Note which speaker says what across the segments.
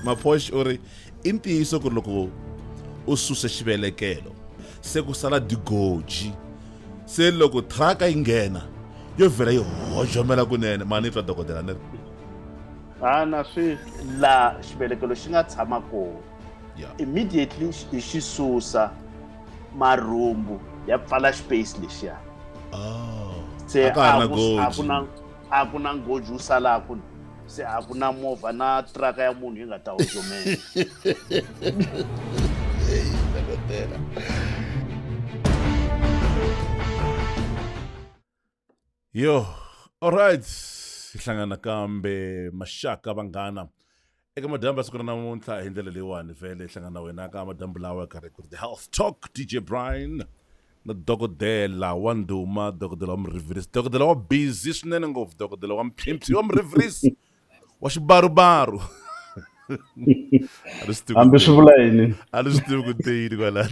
Speaker 1: Maposh uri i ntiyiso ku ri loko u suse xivelekelo se ku sala digoji, se loko thraka yi nghena yo vhela yi hojomela kunene. Mani twa dokodela ni ri
Speaker 2: na swi la xivelekelo xi nga tshama kona immediately hi xi susa marhumbu ya pfala space lexiya. Se a ku na ngoji wu salaku, se a ku na movha na traka ya munhu yi nga ta hojomela.
Speaker 1: Yo, alright. Hi hlangana kambe maxaka vanghana eka madambu siku ra namuntlha hi ndlela leyiwani vhele hi hlangana wena ka madambu lawa karhi ku ri The Health Talk, DJ Brian na dokodela wa ndhuma, dokodela wa murivirisi, dokodela wa busy swinene ngopfu, dokodela wa mphimphi wa murivirisi wa xibarubaru.
Speaker 2: Hambi swi vula yini?
Speaker 1: A ni swi tivi ku te yini kwalaho.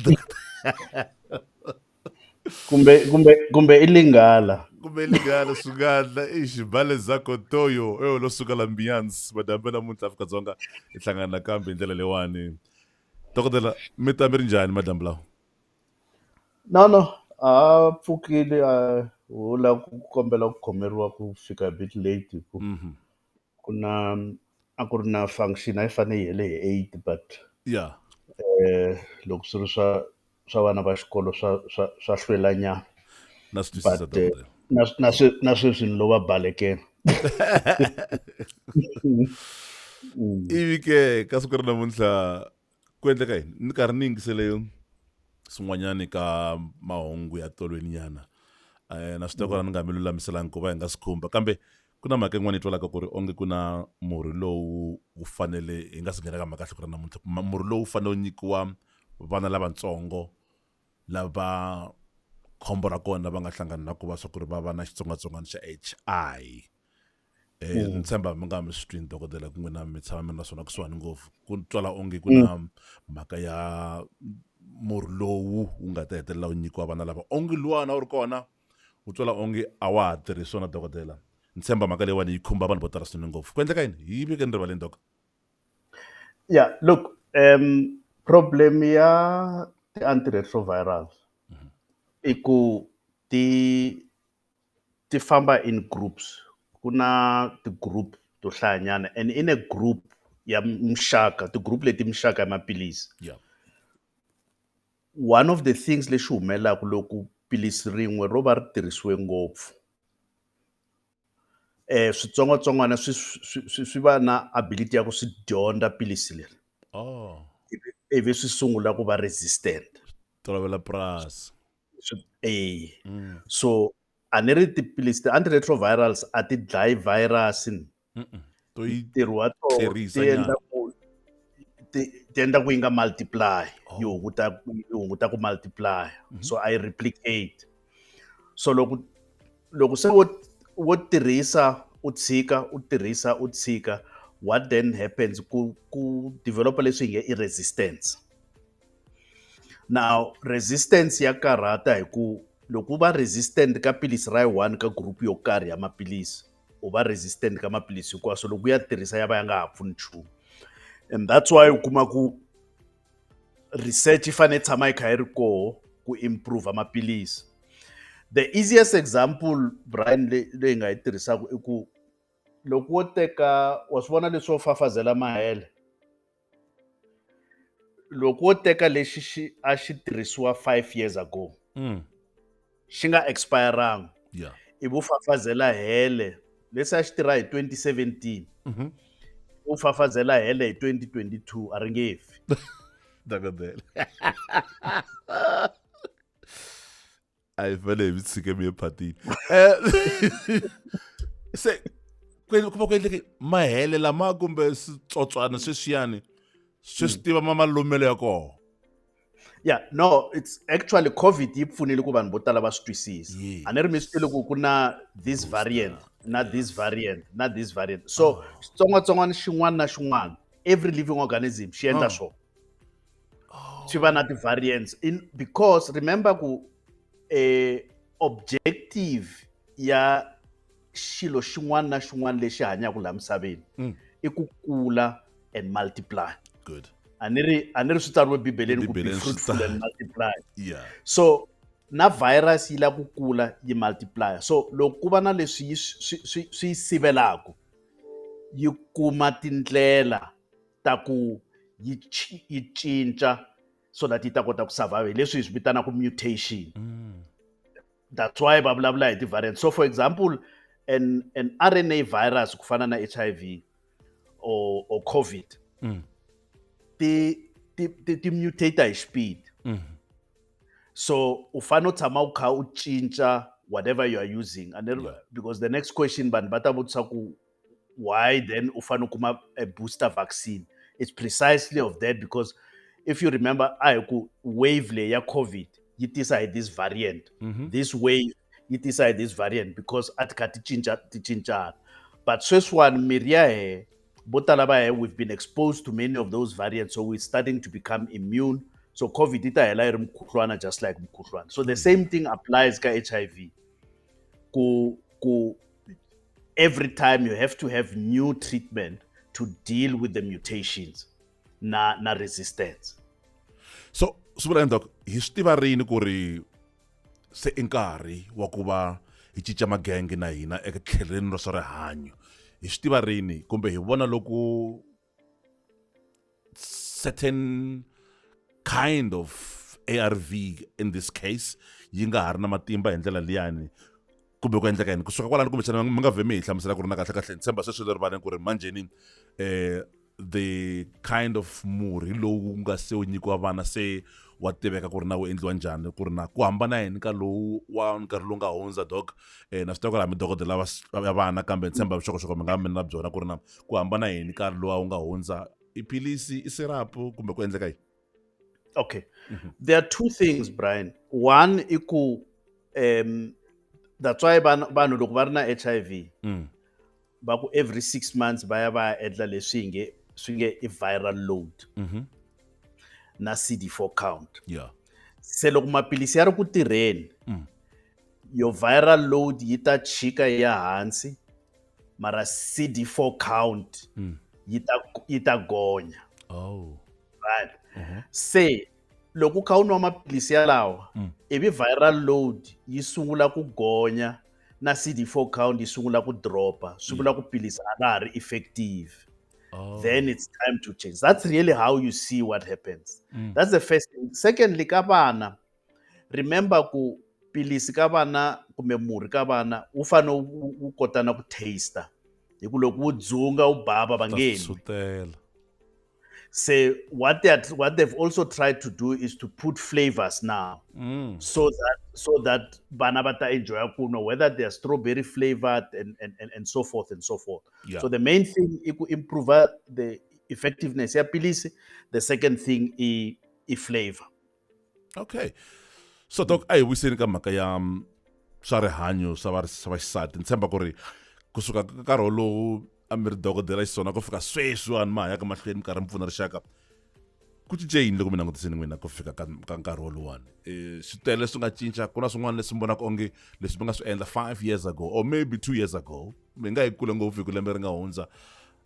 Speaker 2: kumbe i lingala.
Speaker 1: Kumbe lingala sungandla i xibale zako toyo lo suka la Mbiyansi madambu namuntlha Afrika-Dzonga hi hlangana kambe hi ndlela leyiwani. Dokodela mi ta mi ri njhani madambu lawa?
Speaker 2: No, pfukile ho la ku kombela ku khomeriwa ku fika a bit late a ku ri na function a yi fane yi hele hi 8 but loko swi ri swa vana va xikolo swa hlwelanyana.
Speaker 1: Na swi twisisa dokodela.
Speaker 2: Na sweswi ni lo va balekela.
Speaker 1: Ivi ke ka siku ra namuntlha ku endleka yini? Ni karhi ni yingisele swin'wanyani ka mahungu ya tolweni nyana. Na swi tiva ku ni nga mi lulamiselanga ku va hi nga swi khumba, kambe ku na mhaka yin'wana yi twalaka ku ri onge ku na murhi lowu wu fanele hi nga si nghena ka mhaka siku ra namuntlha. Murhi lowu wu fanele wu nyikiwa vana lavatsongo lava khombo ra kona va nga hlangana na ku va swa ku ri va va na xitsongwatsongwana xa HI. Ni tshemba mi nga mi swi twini dokodela ku n'wina mi tshama mi na swona kusuhani ngopfu. Ku twala onge ku na mhaka ya murhi lowu wu nga ta hetelela wu nyikiwa vana lava onge luwana wu ri kona wu twala onge a wa ha tirhisiwa na dokodela. Ni tshemba mhaka leyiwani yi khumba vanhu vo tala swinene ngopfu. Ku endleka yini? Hi vike ni rivaleni dok.
Speaker 2: Look, problem ya ti-antiretrovirals i ku ti famba in groups. Ku na ti-group to hlayanyana and in a group ya mixaka, ti-group leti mixaka ya maphilisi. One of the things lexi humelelaka loko philisi rin'we ro va ri tirhisiwe ngopfu, switsongwatsongwana swi va na ability ya ku swi dyondza philisi leri. Ivi swi sungula ku va resistant.
Speaker 1: Tolovela purasi.
Speaker 2: So a ni ri tiphilisi ti-antiretrovirals a ti dlayi virus. Ntirho wa tona ti endla ku yi nga multiply, yi hunguta ku multiply, so a yi replicate. So loko se wo tirhisa u tshika u tirhisa u tshika, what then happens ku develop leswi hi nge i resistance. Now resistance ya karhata hi ku loko u va resistant ka philisi ra yi-1 ka group yo karhi ya maphilisi, u va resistant ka maphilisi hinkwawo, so loko u ya tirhisa ya va ya nga ha pfuni nchumu. And that's why u kuma ku research yi fanele tshama yi kha yi ri koho ku improve maphilisi. The easiest example Brian leyi nga yi tirhisaka i ku loko wo teka, wa swi vona leswo fafazela mahele, loko wo teka lexi a xi tirhisiwa 5 years ago xi nga expiranga, ivi u fafazela hele leswi a xi tirha hi 2017 u fafazela hele hi 2022 a ri nge fi.
Speaker 1: Dokodela. A hi fanele hi tshike mi ephatini. Se ku va ku endleke mahele lama kumbe switsotswana sweswiyani swi tiva malumelo ya kona.
Speaker 2: No, it's actually COVID yi pfunile ku vanhu vo tala va swi twisisa. A ni ri mi swi tivile ku na this variant na this variant na this variant. So xitsongwatsongwana xin'wana na xin'wana, every living organism xi endla swona. Swi va na ti-variants because remember ku objective ya xilo xin'wana na xin'wana lexi hanyaka laha misaveni i ku kula and multiply.
Speaker 1: Good.
Speaker 2: A ni ri swi tsariwe bibeleni ku be
Speaker 1: Bibeleni swi
Speaker 2: fruitful and
Speaker 1: tsari-
Speaker 2: multiply.
Speaker 1: Yeah.
Speaker 2: So na virus yi la ku kula yi multiply. So loko ku va na leswi yi swi yi sivelaka, yi kuma tindlela ta ku yi cinca so that yi ta kota ku survive. Leswi hi swi vitanaka mutation. That's why va vulavula hi ti-variant. So for example, an RNA virus ku fana na HIV or COVID, ti mutate hi speed. So u fanele u tshama u kha u cinca whatever you are using, and then because the next question vanhu va ta vutisa ku why then u fanele u kuma a booster vaccine. It's precisely of that, because if you remember, a hi ku wave leyi ya COVID yi tisa hi this variant. This wave yi tisa hi this variant because a ti kha ti cincana. But sweswiwani mirhi ya hehe, vo tala va hehe, we've been exposed to many of those variants, so we're starting to become immune. So COVID yi ta hela yi ri mukhuhlwana just like mukhuhlwana. So the same thing applies ka HIV. Ku every time you have to have new treatment to deal with the mutations na resistance.
Speaker 1: So swi vula Doc, hi swi tiva rini ku ri se i nkarhi wa ku va hi cinca magenge na hina eka tlhelweni ra swa rihanyo? Hi swi tiva rini, kumbe hi vona loko certain kind of ARV in this case yi nga ha ri na matimba hi ndlela liyani, kumbe ku endleka yini kusuka kwalani? Kumbe xana mi nga vhe mi hi hlamusela ku ri na kahle kahle ni tshemba sweswi le rivaleni ku ri manjheni the kind of murhi lowu nga se wu nyikiwa vana se wa tiveka ku ri na wu endliwa njhani, ku ri na ku hambana yini ka lowu wa nkarhi lowu nga hundza Doc? Na swi tiva ku ri hami dokodela ya vana, kambe ni tshemba vuxokoxoko mi nga mi na byona ku ri na ku hambana yini ka lowu wu nga hundza. I philisi, i sirapu, kumbe ku endleka yini?
Speaker 2: Okay. There are two things, Brian. One, that's why vanhu loko va ri na HIV va ku every 6 months va ya va ya endla leswi swi nge i viral load na CD4 count.
Speaker 1: Yeah.
Speaker 2: Se loko maphilisi ya ri ku tirheni, your viral load yi ta chika yi ya hansi, mara CD4 count yi ta gonya.
Speaker 1: Oh.
Speaker 2: Right. Se loko u kha u nwa maphilisi yalawa, ivi viral load yi sungula ku gonya na CD4 count yi sungula ku dropa, swi vula ku philisi a ra ha ri effective. Then it's time to change. That's really how you see what happens. That's the first thing. Secondly, ka vana, remember ku philisi ka vana kumbe murhi ka vana wu fanele wu kota na ku taster, hi ku loko wu dzunga wu bava va nge nwi.
Speaker 1: Sutela.
Speaker 2: So what they've also tried to do is to put flavors now, so that vana va ta enjoy kunwa, whether they are strawberry flavored and so forth and so forth.
Speaker 1: Yeah.
Speaker 2: So the main thing is to improve the effectiveness ya pilisi. The second thing is flavor.
Speaker 1: Okay. So Doc, a hi wiseni ka mhaka ya swa rihanyo swa vaxisati. Ni tshemba ku ri kusuka ka nkarhi wolowu a mi ri dokodela xiswona ku fika sweswiwani ma ha yaka mahlweni mi karhi mi pfuna rixaka, ku cince yini loko mi langutiseni n'wina ku fika ka nkarhi woluwani? Swi tele leswi nga cinca, ku na swin'wana leswi mi vonaka onge leswi mi nga swi endla 5 years ago or maybe 2 years ago, mi nga hi kule ngopfu hi ku lembe ri nga hundza,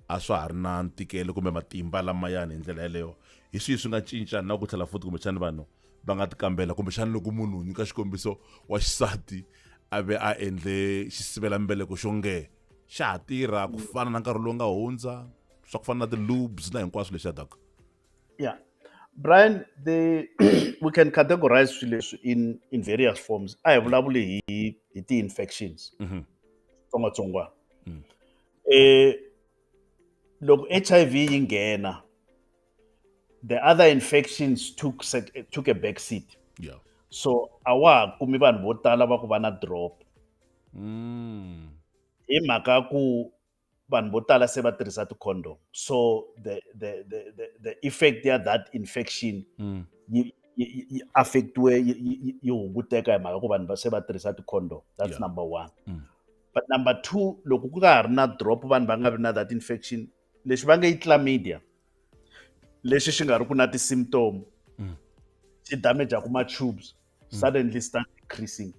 Speaker 1: a swa ha ri na ntikelo kumbe matimba lamayani hi ndlela yeleyo? Hi swihi swi nga cinca na ku tlhela futhi kumbexani vanhu va nga ti kambela, kumbexani loko munhu nyika xikombiso wa xisati a ve a endle xisivelambeleko xo nge xa ha tirha ku fana na nkarhi lowu nga hundza, swa ku fana na ti-lubes na hinkwaswo leswi ya Doc?
Speaker 2: Yeah. Brian, we can categorize swilo in various forms. A hi vulavuli hi ti-infections, tsongwatsongwana. Loko HIV yi nghena, the other infections took a back seat.
Speaker 1: Yeah.
Speaker 2: So a wa ha kumi vanhu vo tala va ku va na drop. Hi mhaka ku vanhu vo tala se va tirhisa ti-condom. So the effect ya that infection yi affectiwe, yi hunguteka hi mhaka ku vanhu se va tirhisa ti-condom. That's number one. But number two, loko ku nga ha ri na drop, vanhu va nga vi na that infection, lexi va nge i chlamydia, lexi xi nga ri ku na ti-symptom, xi damageaku ma-tubes, suddenly start increasing.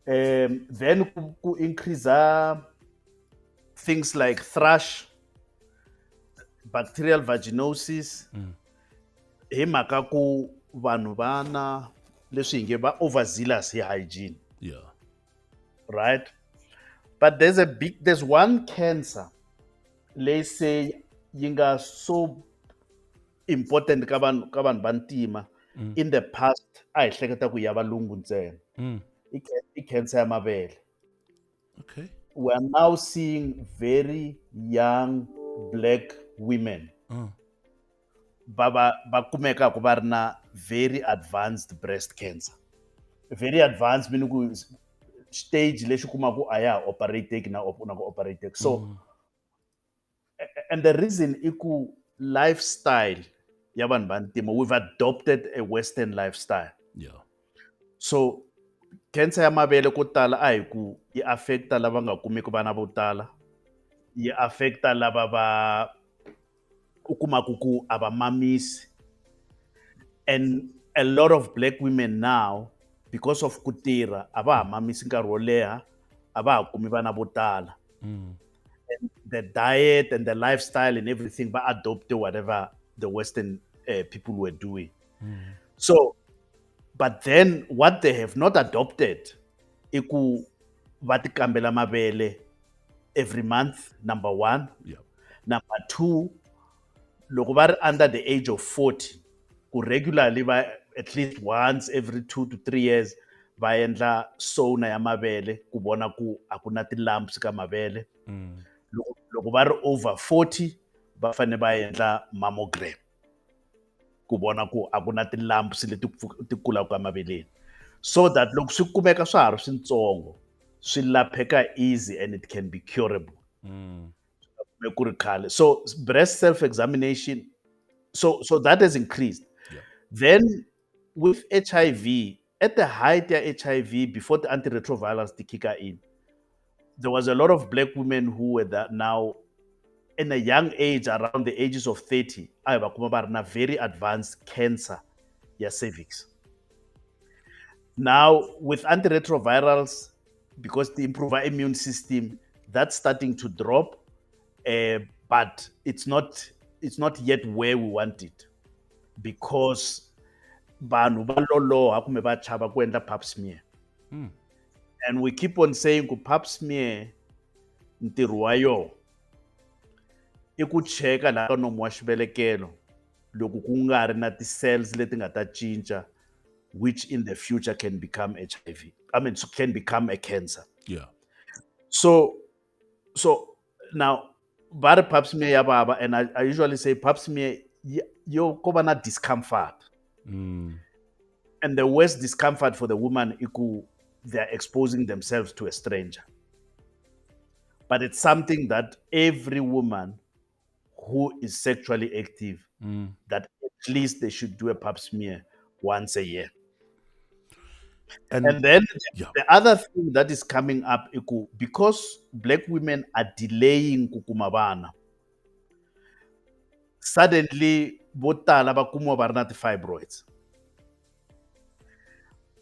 Speaker 2: Then ku increase things like thrush, bacterial vaginosis hi mhaka ku vanhu vana leswi hi nge va overzealous hi hygiene,
Speaker 1: Yeah.
Speaker 2: right? But there's one cancer leyi se yi nga so important ka vanhu va ntima. In the past a hi hleketa ku ya valungu ntsena, i cancer ya mavele.
Speaker 1: Okay.
Speaker 2: We are now seeing very young black women va kumekaka va ri na very advanced breast cancer. Very advanced meaning ku stage lexi kumaku a ya ha operateki na ku operateki. So and the reason i ku lifestyle ya vanhu va ntima, we've adopted a western lifestyle.
Speaker 1: Yeah.
Speaker 2: So cancer ya mavele ko tala a hi ku yi affecta lava nga kumeki vana vo tala, yi affecta lava va u kumaku ku a va mamisi. And a lot of black women now, because of ku tirha a va ha mamisi nkarhi wo leha, a va ha kumi vana vo tala. The diet and the lifestyle and everything va adopt whatever the western people were doing. So but then what they have not adopted i ku va ti kambela mavele every month, number one.
Speaker 1: Yeah.
Speaker 2: Number two, loko va ri under the age of 40, ku regularly va at least once every 2 to 3 years va endla sona ya mavele ku vona ku a ku na ti-lumps ka mavele. Loko va ri over 40 va fane va endla mammogram ku vona ku a ku na ti-lumps leti ti kulaka emaveleni, so that loko swi kumeka swa ha ri swintsongo swi lapheka easy and it can be curable. Ku ri khale. So breast self-examination, so that has increased.
Speaker 1: Yeah.
Speaker 2: Then with HIV, at the height of HIV, before the antiretrovirals to kick in, there was a lot of black women who were that now in a young age, around the ages of 30, a va kuma va ri na very advanced cancer ya cervix. Now with antiretrovirals, because they improve our immune system, that's starting to drop, but it's not yet where we want it, because vanhu va loloha kumbe va chava ku endla pap smear. And we keep on saying ku pap smear ntirho wa yona i ku cheka laha ka nomu wa xivelekelo loko ku nga ri na ti-cells leti nga ta cinca, which in the future can become HIV. I mean, so can become a cancer.
Speaker 1: Yeah.
Speaker 2: So now, va ri pap smear ya vava, and I usually say pap smear yo ko va na discomfort. And the worst discomfort for the woman is they're exposing themselves to a stranger. But it's something that every woman who is sexually active, that at least they should do a pap smear once a year. And then
Speaker 1: yeah.
Speaker 2: the other thing that is coming up, because black women are delaying kukuma vana, suddenly vo tala va kumiwa va ri na ti-fibroids.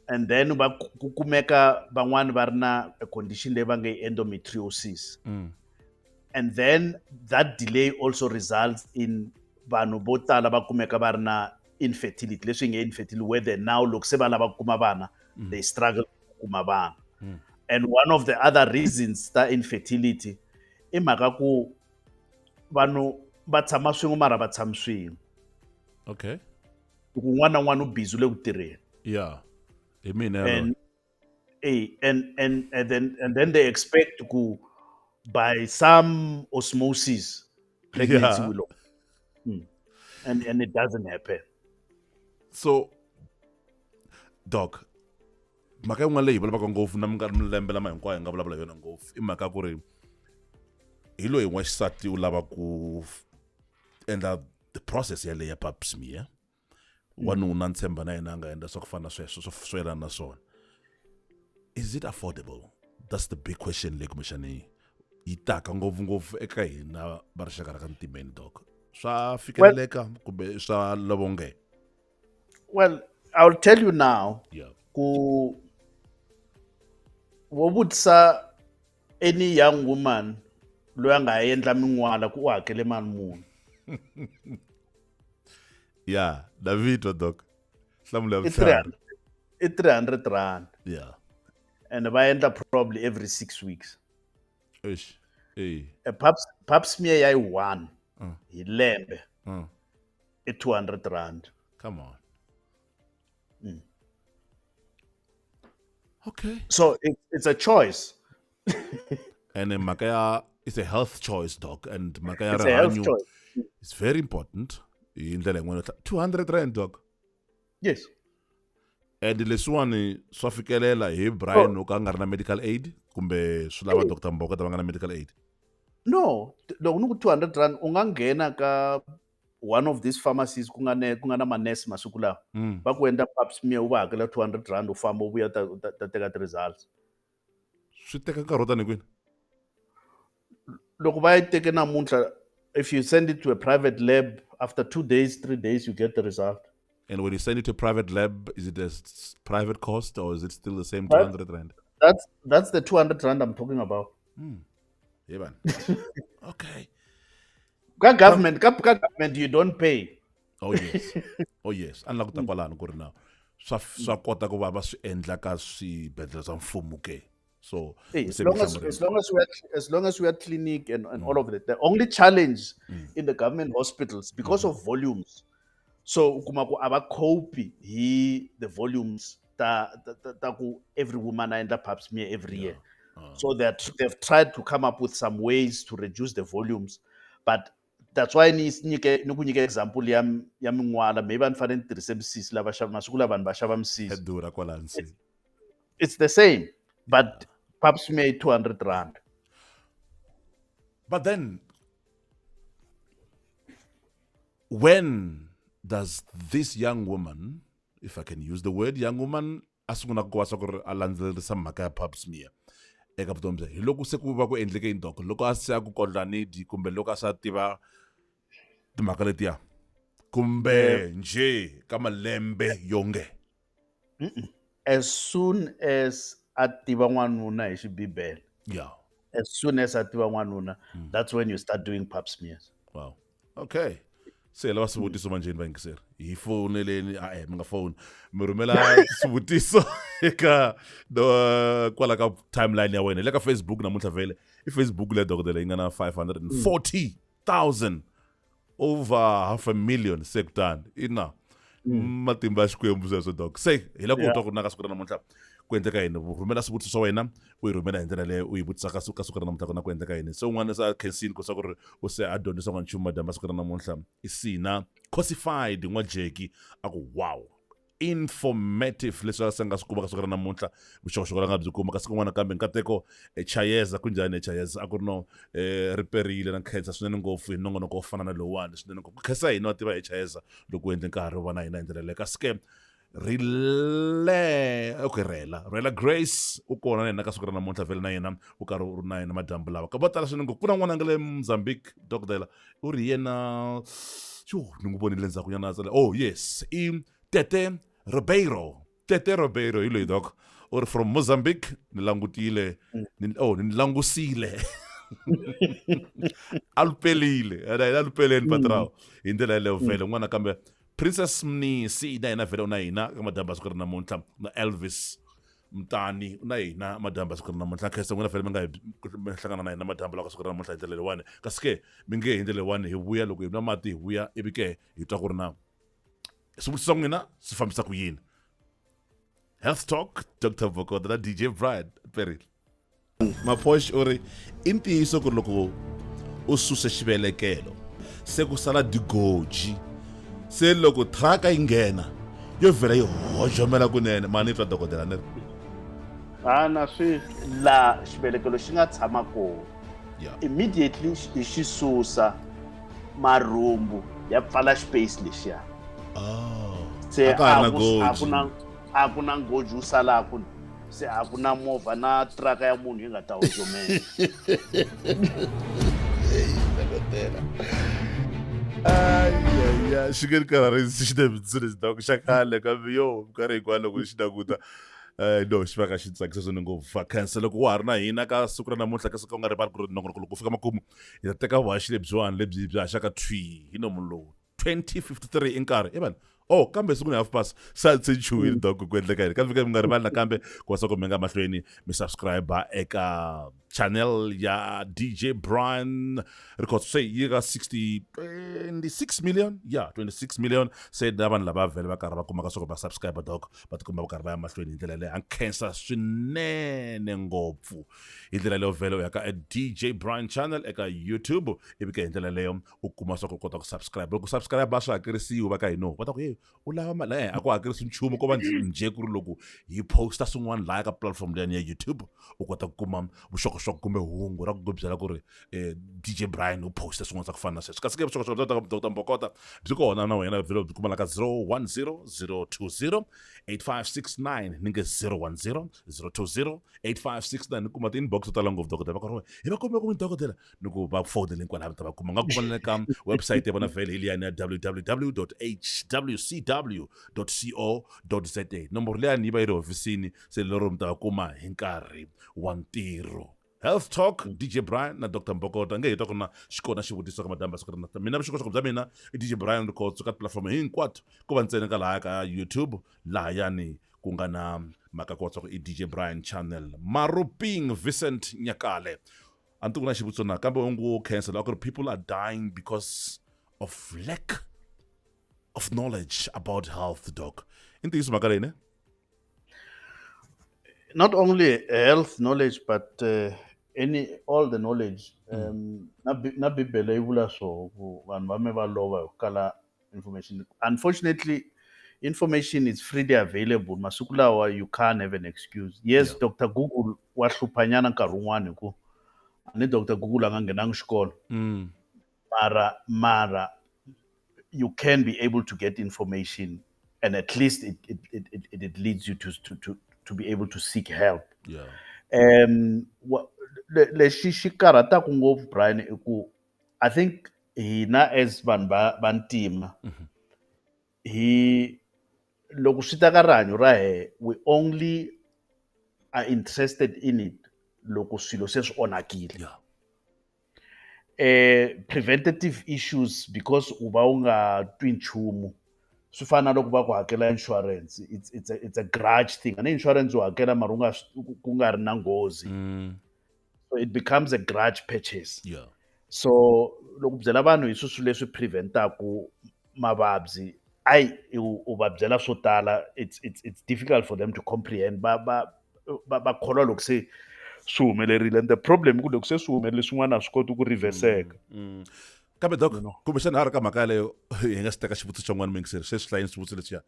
Speaker 2: And then ku kumeka van'wani va ri na a condition leyi va nge endometriosis. And then that delay also results in vanhu vo tala va kumeka va ri na infertility, leswi nge infertility, where they now loko se va lava ku kuma vana, they struggle ku kuma vana. And one of the other reasons ta infertility i mhaka ku vanhu va tshama swin'we mara va tshami swin'we.
Speaker 1: Okay.
Speaker 2: Loko un'wana na un'wana u busy u le ku tirheni.
Speaker 1: Yeah. I mean,
Speaker 2: And then they expect to by some osmosis pregnancy
Speaker 1: Yeah.
Speaker 2: will and it doesn't happen.
Speaker 1: So, doc, mhaka yin'wana leyi hi vulavulaka ngopfu na lembe lama hinkwayo hi nga vulavula yona ngopfu i mhaka ku ri hi loyi n'wa xisati u lava ku endla the process yaleyo ya pap smear, wanuna ni tshemba na yena a nga endla swa ku fana na sweswo swo yelana na swona. Is it affordable? That's the big question leyi kumbexani yi taka ngopfungopfu eka hina va rixaka ra ka ntimeni, doc. Swa fikeleleka kumbe swa lovonge?
Speaker 2: Well, I'll tell you now,
Speaker 1: Yeah.
Speaker 2: wo vutisa any young woman loyi a nga endla min'wala ku u hakele mali muni,
Speaker 1: Yeah, David doc. Hlamula
Speaker 2: It's
Speaker 1: vutlhari.
Speaker 2: 300 rand.
Speaker 1: Yeah.
Speaker 2: And I end up probably every 6 weeks.
Speaker 1: Ish. Hey.
Speaker 2: A pap smear yai 1.
Speaker 1: Uh,
Speaker 2: Ilembe.
Speaker 1: uh,
Speaker 2: 200 rand.
Speaker 1: come on. Okay.
Speaker 2: So it's a choice.
Speaker 1: And Makaya is a health choice, doc. And Makaya
Speaker 2: It's a health
Speaker 1: Rahanyu
Speaker 2: choice.
Speaker 1: is very important. In the 200 rand, doc.
Speaker 2: Yes.
Speaker 1: And leswiwani swa fikelela hi Brian o ka nga ri na medical aid kumbe swi lava Dr Mbokota va nga na medical aid.
Speaker 2: No, loko ni ku 200 rand u nga nghena ka one of these pharmacies ku nga na manese masiku lawa va ku endla pap smear u va hakela 200 rand u famba u vuya ta teka ti-results.
Speaker 1: Swi teka nkarhi wo tani kwini?
Speaker 2: Loko va yi teke namuntlha, if you send it to a private lab, after 2 days, 3 days, you get the result.
Speaker 1: And when you send it to a private lab, is it a private cost or is it still the same
Speaker 2: Right.
Speaker 1: 200 rand?
Speaker 2: That's the 200 rand I'm talking about.
Speaker 1: Yeah, man. Okay.
Speaker 2: Ka government you don't pay.
Speaker 1: Oh yes. Oh yes. Unlike ku ta kwalano ku ri na swa kota ku va va swi endla ka swibedhlele swa mfumo ke. So
Speaker 2: Hey, as long as we are clinic and all of that, the only challenge in the government hospitals because of volumes. So kumaku aba cope he the volumes that every woman end up pap smear every year. So that they've tried to come up with some ways to reduce the volumes, but that's why ni kunyike example ya mingwala maybe anifane nitirhise misisi lava xava masiku lava vanhu va xava misisi.
Speaker 1: edura kwala hansi.
Speaker 2: It's the same, but pap smear 200 rand.
Speaker 1: But then when does this young woman, if I can use the word young woman, asunguna ku wasa ku ri a landzelerisa mhaka ya pap smear eka vutomi bya hi loko se ku va ku endleke yini dok loko a se a ku kodla nidi kumbe loko a sa tiva timhaka letiya kumbe nje ka malembe yonge?
Speaker 2: As soon as a tiva n'wanuna hi xibibele,
Speaker 1: Yeah.
Speaker 2: as soon as a tiva n'wanuna, that's when you start doing pap smears.
Speaker 1: Wow. Okay. Se lava swivutiso manjeni va yingiseri hi foneleni mi nga foni mi rhumela swivutiso eka kwala ka timeline ya wena le ka Facebook namuntlha vhele i Facebook le dokodela yi nga na 540,000 over 500,000 se kutani ina matimba ya xikwembu sweswo dok se hi la ku twa ku ri na ka siku ra namuntlha ku endleka yini rhumela swivutiso swa wena u yi rhumela hi ndlela leyo u yi vutisa ka siku ra namuntlha ku na ku endleka yini se un'wana sa khensini ku swa ku ri u se a dyondzisa n'wanchumu madama siku ra namuntlha i sina cosified n'wajeki a ku wow informative leswi se nga swi kuma ka siku ra namuntlha vuxokoxoko la nga byi kuma ka siku n'wana kambe nkateko chayeza ku njhani chayeza a ku ri no ri perile na khensa swinene ngopfu hi nongonoko wo fana na lowani swinene ngopfu ku khensa hina wa tiva chayeza loko u endle nkarhi wa na hina hi ndlela leyo kasi ke rela Grace u kona na yena ka siku ra namuntlha vhele na yena u karhi u ri na yena madyambu lawa ka vo tala swinene ngopfu ku na n'wana nga le Mozambique dokodela u ri yena ni n'wi vonile ndzhaku nyana tsale oh yes i Tete Ribeiro hi loyi doc u ri from Mozambique ni langutile ni langusile alupeleni patrawo hi ndlela yaleyo vhele n'wana kambe Princess Mnisi na yena vhele u na hina ka madamba siku ri namuntlha na Elvis Mtani u na hina madamba siku ri namuntlha khesa n'wina vhele mi nga hlangana na hina madamba lawa ka siku ri namuntlha hi ndlela leyiwani kasi ke mi nge hi ndlela leyiwani hi vuya loko hi nwa mati hi vuya ivi ke hi twa ku ri na swivutiso swa n'wina swi fambisa ku yini. Health Talk Dr Mbokota na DJ Brian Perry Maposh u ri i ntiyiso ku ri loko u susa xivelekelo se ku sala digoji se loko thraka yi nghena yo vhela yi hojomela kunene mani ni twa dokodela ni ri
Speaker 2: Na swi la xivelekelo xi nga tshama kona immediately hi xi susa marhumbu ya pfala space lexiya se a ku na ngoji u salaku se a ku na movha na traka ya munhu yi nga ta hojomela.
Speaker 1: xi nge ni karharisi xi ne mitsini dok xa khale kambe yo minkarhi hinkwayo loko xi languta no xi va ka xi tsakisa swinene ngopfu vacancer loko wa ha ri na hina ka siku ra namuntlha ka siku u nga rivali ku ri nongonoko loko ku fika makumu hi ta teka vuhaxi lebyiwani lebyi byi haxaka twi hi nomu lowu 2053 i nkarhi i vanhu kambe siku ni half past sa tse nchuwini dok ku endleka yini kambe mi nga rivali nakambe ku va swa ku mi nga mahlweni mi subscriber eka channel ya DJ Brian record say yi ka 26 million 26 million se na vanhu lava vhele va karhi va kumaka swa ku va subscriber dok va tikuma va karhi va ya mahlweni hi ndlela leyo a nkhensa swinene ngopfu hi ndlela leyo vhele u ya ka DJ Brian channel eka YouTube ivi ke hi ndlela leyo u kuma swa ku kota ku subscribe loko subscribe va swi hakerisiwi va ka hi no va ta ku u lava mali a ku hakerisi nchumu ko va njhe ku ri loko hi posta swin'wana laha ka platform leyi ya YouTube u kota ku kuma vuxokoxoko kumbe hungu ra ku byela ku ri DJ Brian u posta swin'wana swa ku fana na sweswo kasi ke vuxokoxoko bya Dr Mbokota byi kona na wena vhele byi kumala ka 010020 8569 ni nge 010 020 8569 ni kuma ti-inbox to tala ngopfu dokotela va ka ri hi va kombe ku mi dokotela ni ku va fowunele kwalaha mi ta va kuma nga kuma na ka website ya vona vhele hi liyani ya www.hwcw.co.za nomboro liyani yi va yi ri hofisini se lero mi ta va kuma hi nkarhi wa ntirho Health Talk DJ Brian na Dr Mbokota nge hi ta ku na xikona xivutiso ka madamba siku na mina vuxokoxoko bya mina i DJ Brian records ka platform hinkwato ku va ntsena ka laha ka YouTube laha yani ku nga na mhaka ku i DJ Brian channel Maruping Vincent Nyakale a ni ti ku na xivutiso na kambe u ngo cancel ku ri people are dying because of lack of knowledge about health doc i ntiyiso mhaka leyi ne
Speaker 2: Not only health knowledge, but all the knowledge. Na bibele yi vula so ku vanhu va me va lova hi ku kala information. Unfortunately, information is freely available. Masiku lawa you can't have an excuse. Yes,
Speaker 1: Yeah.
Speaker 2: Dr. Google wa hluphanyana nkarhi wun'wani hi ku ni Dr. Google a nga nghenangi xikolo. Mara you can be able to get information, and at least it leads you to be able to seek help.
Speaker 1: Yeah.
Speaker 2: Lexi xi karhataku ngopfu Brian i ku I think hina as vanhu va ntima hi loko swi ta ka rihanyo ra hehe we only are interested in it loko swilo se swi onhakile.
Speaker 1: Yeah.
Speaker 2: Preventative issues because u va u nga twi nchumu swi fana na loko va ku hakela insurance it's a grudge thing ani insurance u hakela mara ku nga ri na nghozi so it becomes a grudge purchase.
Speaker 1: Yeah.
Speaker 2: So loko byela vanhu hi swilo leswi preventaku mavabyi u va byela swo tala it's difficult for them to comprehend va kholwa loko se swi humelerile and the problem ku loko se swi humelele swin'wana a swi koti ku reverseka.
Speaker 1: kambe dok kumbexana ha ri ka mhaka yaleyo hi nga swi teka xivutiso xan'wana mi ngiseri se swi hlayini swivutiso leswiya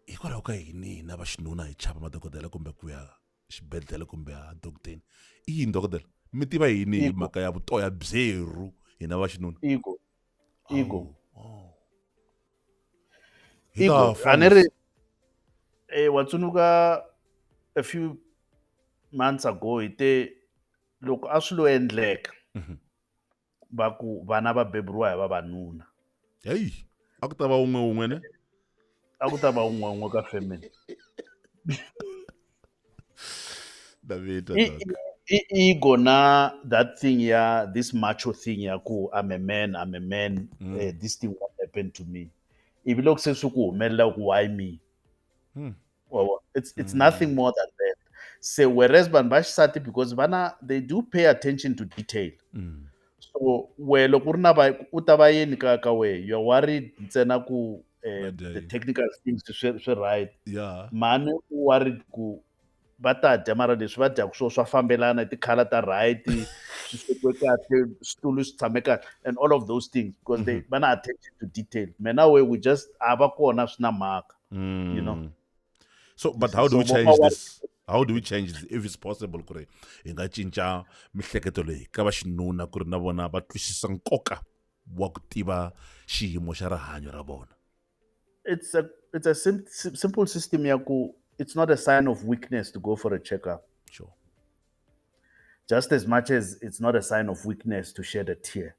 Speaker 1: hikwalaho ka yini hina va xinuna hi chava madokodela kumbe ku ya xibedhlele kumbe a dokoteni i yini dokodela mi tiva yini hi mhaka ya vutoya byeru hina va xinuna
Speaker 2: ego
Speaker 1: a
Speaker 2: ni ri wa tsundzuka a few months ago hi te loko a swi lo endleka va ku vana va beburiwa hi vavanuna
Speaker 1: heyi a ku ta va wun'we ne
Speaker 2: a ku ta va un'we ka family ego na that thing ya this macho thing ya ku I'm a man this thing won't happen to me ivi loko se swi ku humelela ku why me it's nothing more than that. So whereas vanhu va xisati because vana they do pay attention to detail so we loko ri na u ta va yini ka we you're worried ntsena ku the technical things swi right mani u worried ku va ta dya mara leswi va dyaka swo swa fambelana ti-colour ta right swi swekiwe kahle switulu swi tshame kahle and all of those things because they va na attention to detail mina we just a va kona swi na mhaka you know.
Speaker 1: So, but how do we change this? How do we change this if it's possible ku ri hi nga cinca mihleketo leyi ka va xinuna ku ri na vona va twisisa nkoka wa ku tiva xiyimo xa rihanyo ra vona?
Speaker 2: It's a simple system ya ku it's not a sign of weakness to go for a checkup.
Speaker 1: Sure.
Speaker 2: Just as much as it's not a sign of weakness to shed a tear.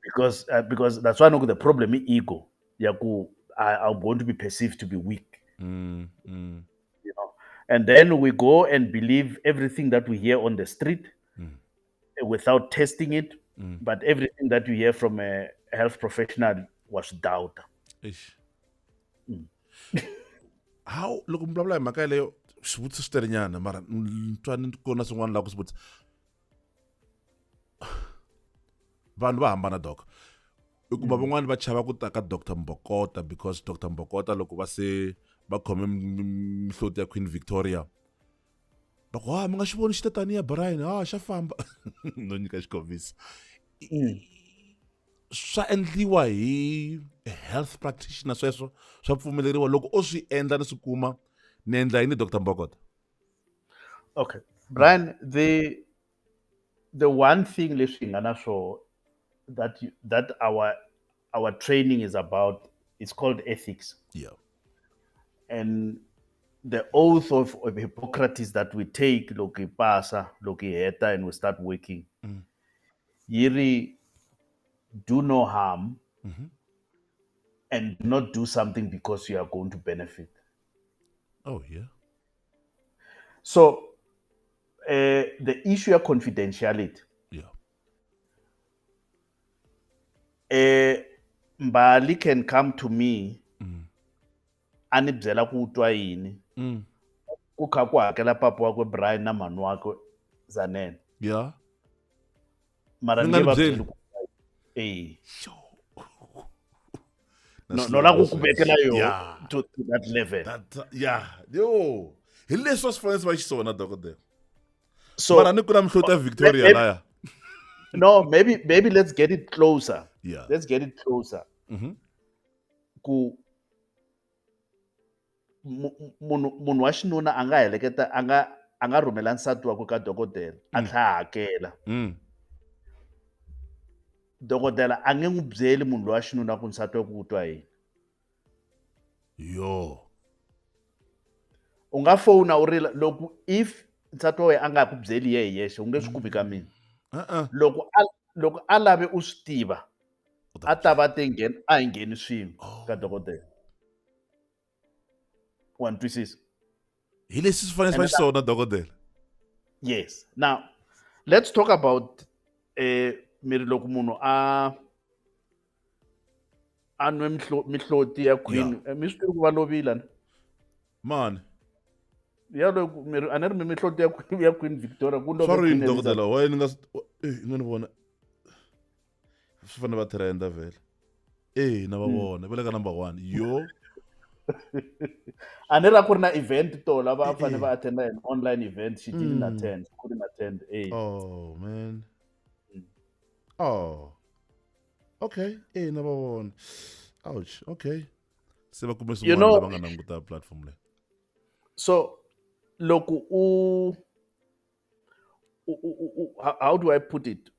Speaker 2: Because that's why the problem is ego. I'm going to be perceived to be weak.
Speaker 1: Mm.
Speaker 2: You know, and then we go and believe everything that we hear on the street without testing it.
Speaker 1: Mm.
Speaker 2: But everything that you hear from a health professional was doubt.
Speaker 1: Ish.
Speaker 2: Mm.
Speaker 1: How loko mi vulavula hi mhaka yaleyo swivutiso swi telenyana mara ni twa ni kona swin'wana laha ku swi vutisa vanhu va hambana doc i ku va van'wani va chava ku ta ka Dr Mbokota because Dr Mbokota loko va se va khome mihloti ya Queen Victoria va ku mi nga xi voni xi ta taniya Brian xa famba no nyika xikombiso swa endliwa hi health practitioner sweswo swa pfumeleriwa loko o swi endla ni swi kuma ni endla yini Dr Mbokota?
Speaker 2: Okay, Brian, the one thing leswi nga na swo that our training is about, it's called ethics.
Speaker 1: Yeah.
Speaker 2: And the oath of Hippocrates that we take, loki pasa, loki heta, and we start working. Yiri, do no harm and not do something because you are going to benefit.
Speaker 1: Oh yeah.
Speaker 2: So the issue of confidentiality.
Speaker 1: Yeah.
Speaker 2: Mbali can come to me ani byela ku twa yini ku kha ku hakela papa wakwe Brian na mhani wakwe Zanele.
Speaker 1: Yeah.
Speaker 2: Mara
Speaker 1: Mi
Speaker 2: ni
Speaker 1: nga
Speaker 2: va
Speaker 1: ni byeli?
Speaker 2: byeli ku no la ku kubekela yo to that level.
Speaker 1: Yo. Hi leswi swi fanele va xiswona dokodela.
Speaker 2: So
Speaker 1: Mara ni ku na mihloti ya Victoria laya.
Speaker 2: No, maybe let's get it closer.
Speaker 1: Yeah.
Speaker 2: Let's get it closer. Ku munhu wa xinuna a nga heleketa a nga rhumela nsati wakwe ka dokodela a tlha hakela. Dokodela a nge n'wi byeli munhu loyi wa xinuna ku nsati wakwe u twa yini.
Speaker 1: Yo.
Speaker 2: U nga fona u rila loko if nsati wa wena a nga ku byeli yeye hi yexe u nge swi kumi ka mina. Loko a lave u swi tiva a ta va te a hi ngheni swin'we ka dokodela. Wa ni twisisa?
Speaker 1: Hi leswi swi fanele va xiswona dokodela.
Speaker 2: Yes. Now, let's talk about miri loko munhu a nwe mihloti ya Queen. Mi swi tivi ku va lovile na?
Speaker 1: Man.
Speaker 2: Ya loko miri a ni ri mihloti ya Queen Victoria ku love
Speaker 1: Sorry
Speaker 2: Queen
Speaker 1: dokodela,
Speaker 2: Elizabeth.
Speaker 1: why ni nga ni vona swi fanele va trenda vele. Na va vona va le ka number 1. Yo.
Speaker 2: A ni ra ku ri na event to lava a fanele va attenda an online event, she didn't attend, couldn't attend.
Speaker 1: Oh man. Oh. Okay. Na va vona. Ouch. Okay. Se va kume swin'wana lava nga languta platform leyi.
Speaker 2: So loko how do I put it?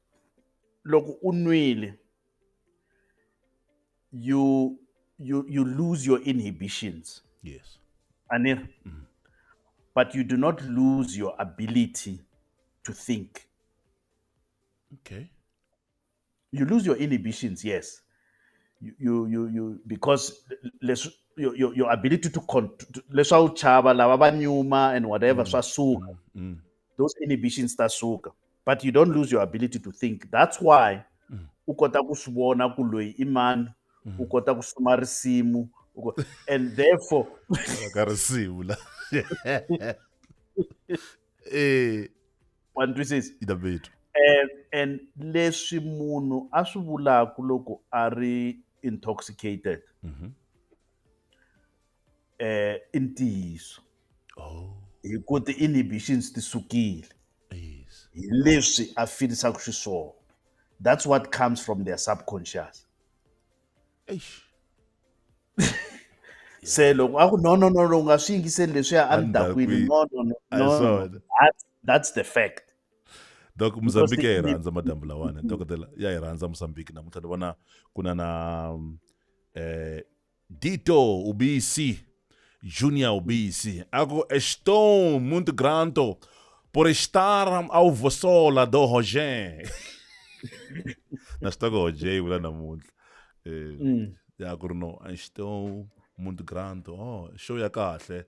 Speaker 2: Loko u nwile, you lose your inhibitions.
Speaker 1: Yes.
Speaker 2: Anir. But you do not lose your ability to think.
Speaker 1: Okay.
Speaker 2: You lose your inhibitions, yes. You because your ability to leswa uchaba lava va nyuma and whatever swa suka. Those inhibitions ta suka. But you don't lose your ability to think. That's why u kota ku swi vona ku loyi i mani, u kota ku suma risimu, and therefore
Speaker 1: ka risimu la.
Speaker 2: One twisisa.
Speaker 1: Ida betu.
Speaker 2: And leswi munhu a swi vulaku loko a ri intoxicated i ntiyiso. Hi ku ti-inhibitions ti sukile. Hi leswi a feelisaku xiswona. That's what comes from their subconscious. Se loko a ku no u nga swi yingiseli leswiya a ni dakwini. No. That's the fact.
Speaker 1: Doc Mozambique ya hi rhandza madambu lawana. Dokodela ya hi rhandza Mozambique namuntlha ni vona ku na Dito Ubisi Junior Ubisi. Ako estou muito grato por estar ao vosso lado Roger. Na stoga Roger ula namuntlha. ya ku ri no a xito munhu grant show ya kahle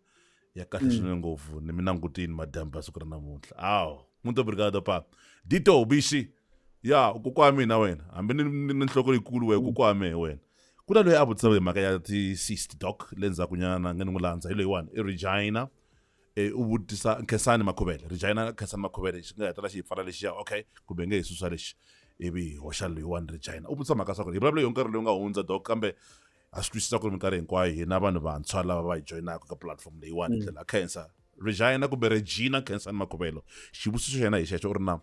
Speaker 1: swinene ngopfu ni mi langutini madyambu ya siku ra namuntlha muito obrigado pa Dito Bishi ya kokwa wa mina wena hambi ni nhloko yikulu we kokwa wa mehe wena ku na loyi a vutisaka hi mhaka ya ti-cyst doc le ndzhaku nyana nge ni n'wi landza hi loyiwani i Regina u vutisa Khensani Makhuvele Regina Khensani Makhuvele xi nga hetela xi hi pfala lexiya okay kumbe nge hi susa lexi ivi hoxa loyiwani Regina u vutisa mhaka swa ku ri hi vulavula hi nkarhi lowu nga hundza doc kambe a swi twisisa ku ri minkarhi hinkwayo hi na vanhu vantshwa lava va hi joyinaka ka platform leyiwani hi ndlela cancer Regina kumbe Regina Khensani Makhuvelo xivutiso xa yena hi xexo u ri na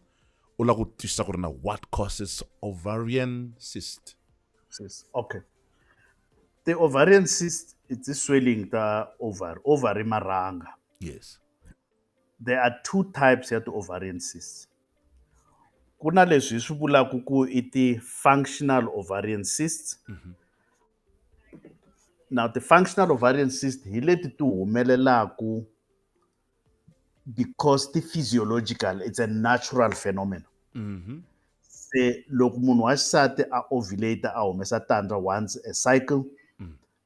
Speaker 1: u lava ku twisisa ku ri na what causes ovarian cyst.
Speaker 2: Okay, the ovarian cyst it's a swelling ta ovary maranga.
Speaker 1: Yes.
Speaker 2: There are two types ya ovarian cysts. Kuna leswi swi vulaka ku i ti-functional ovarian cysts. Now the functional ovarian cyst hi leti ti humelelaku because ti physiological, it's a natural phenomenon. Se loko munhu wa xisati a ovulate a humesa tandla once a cycle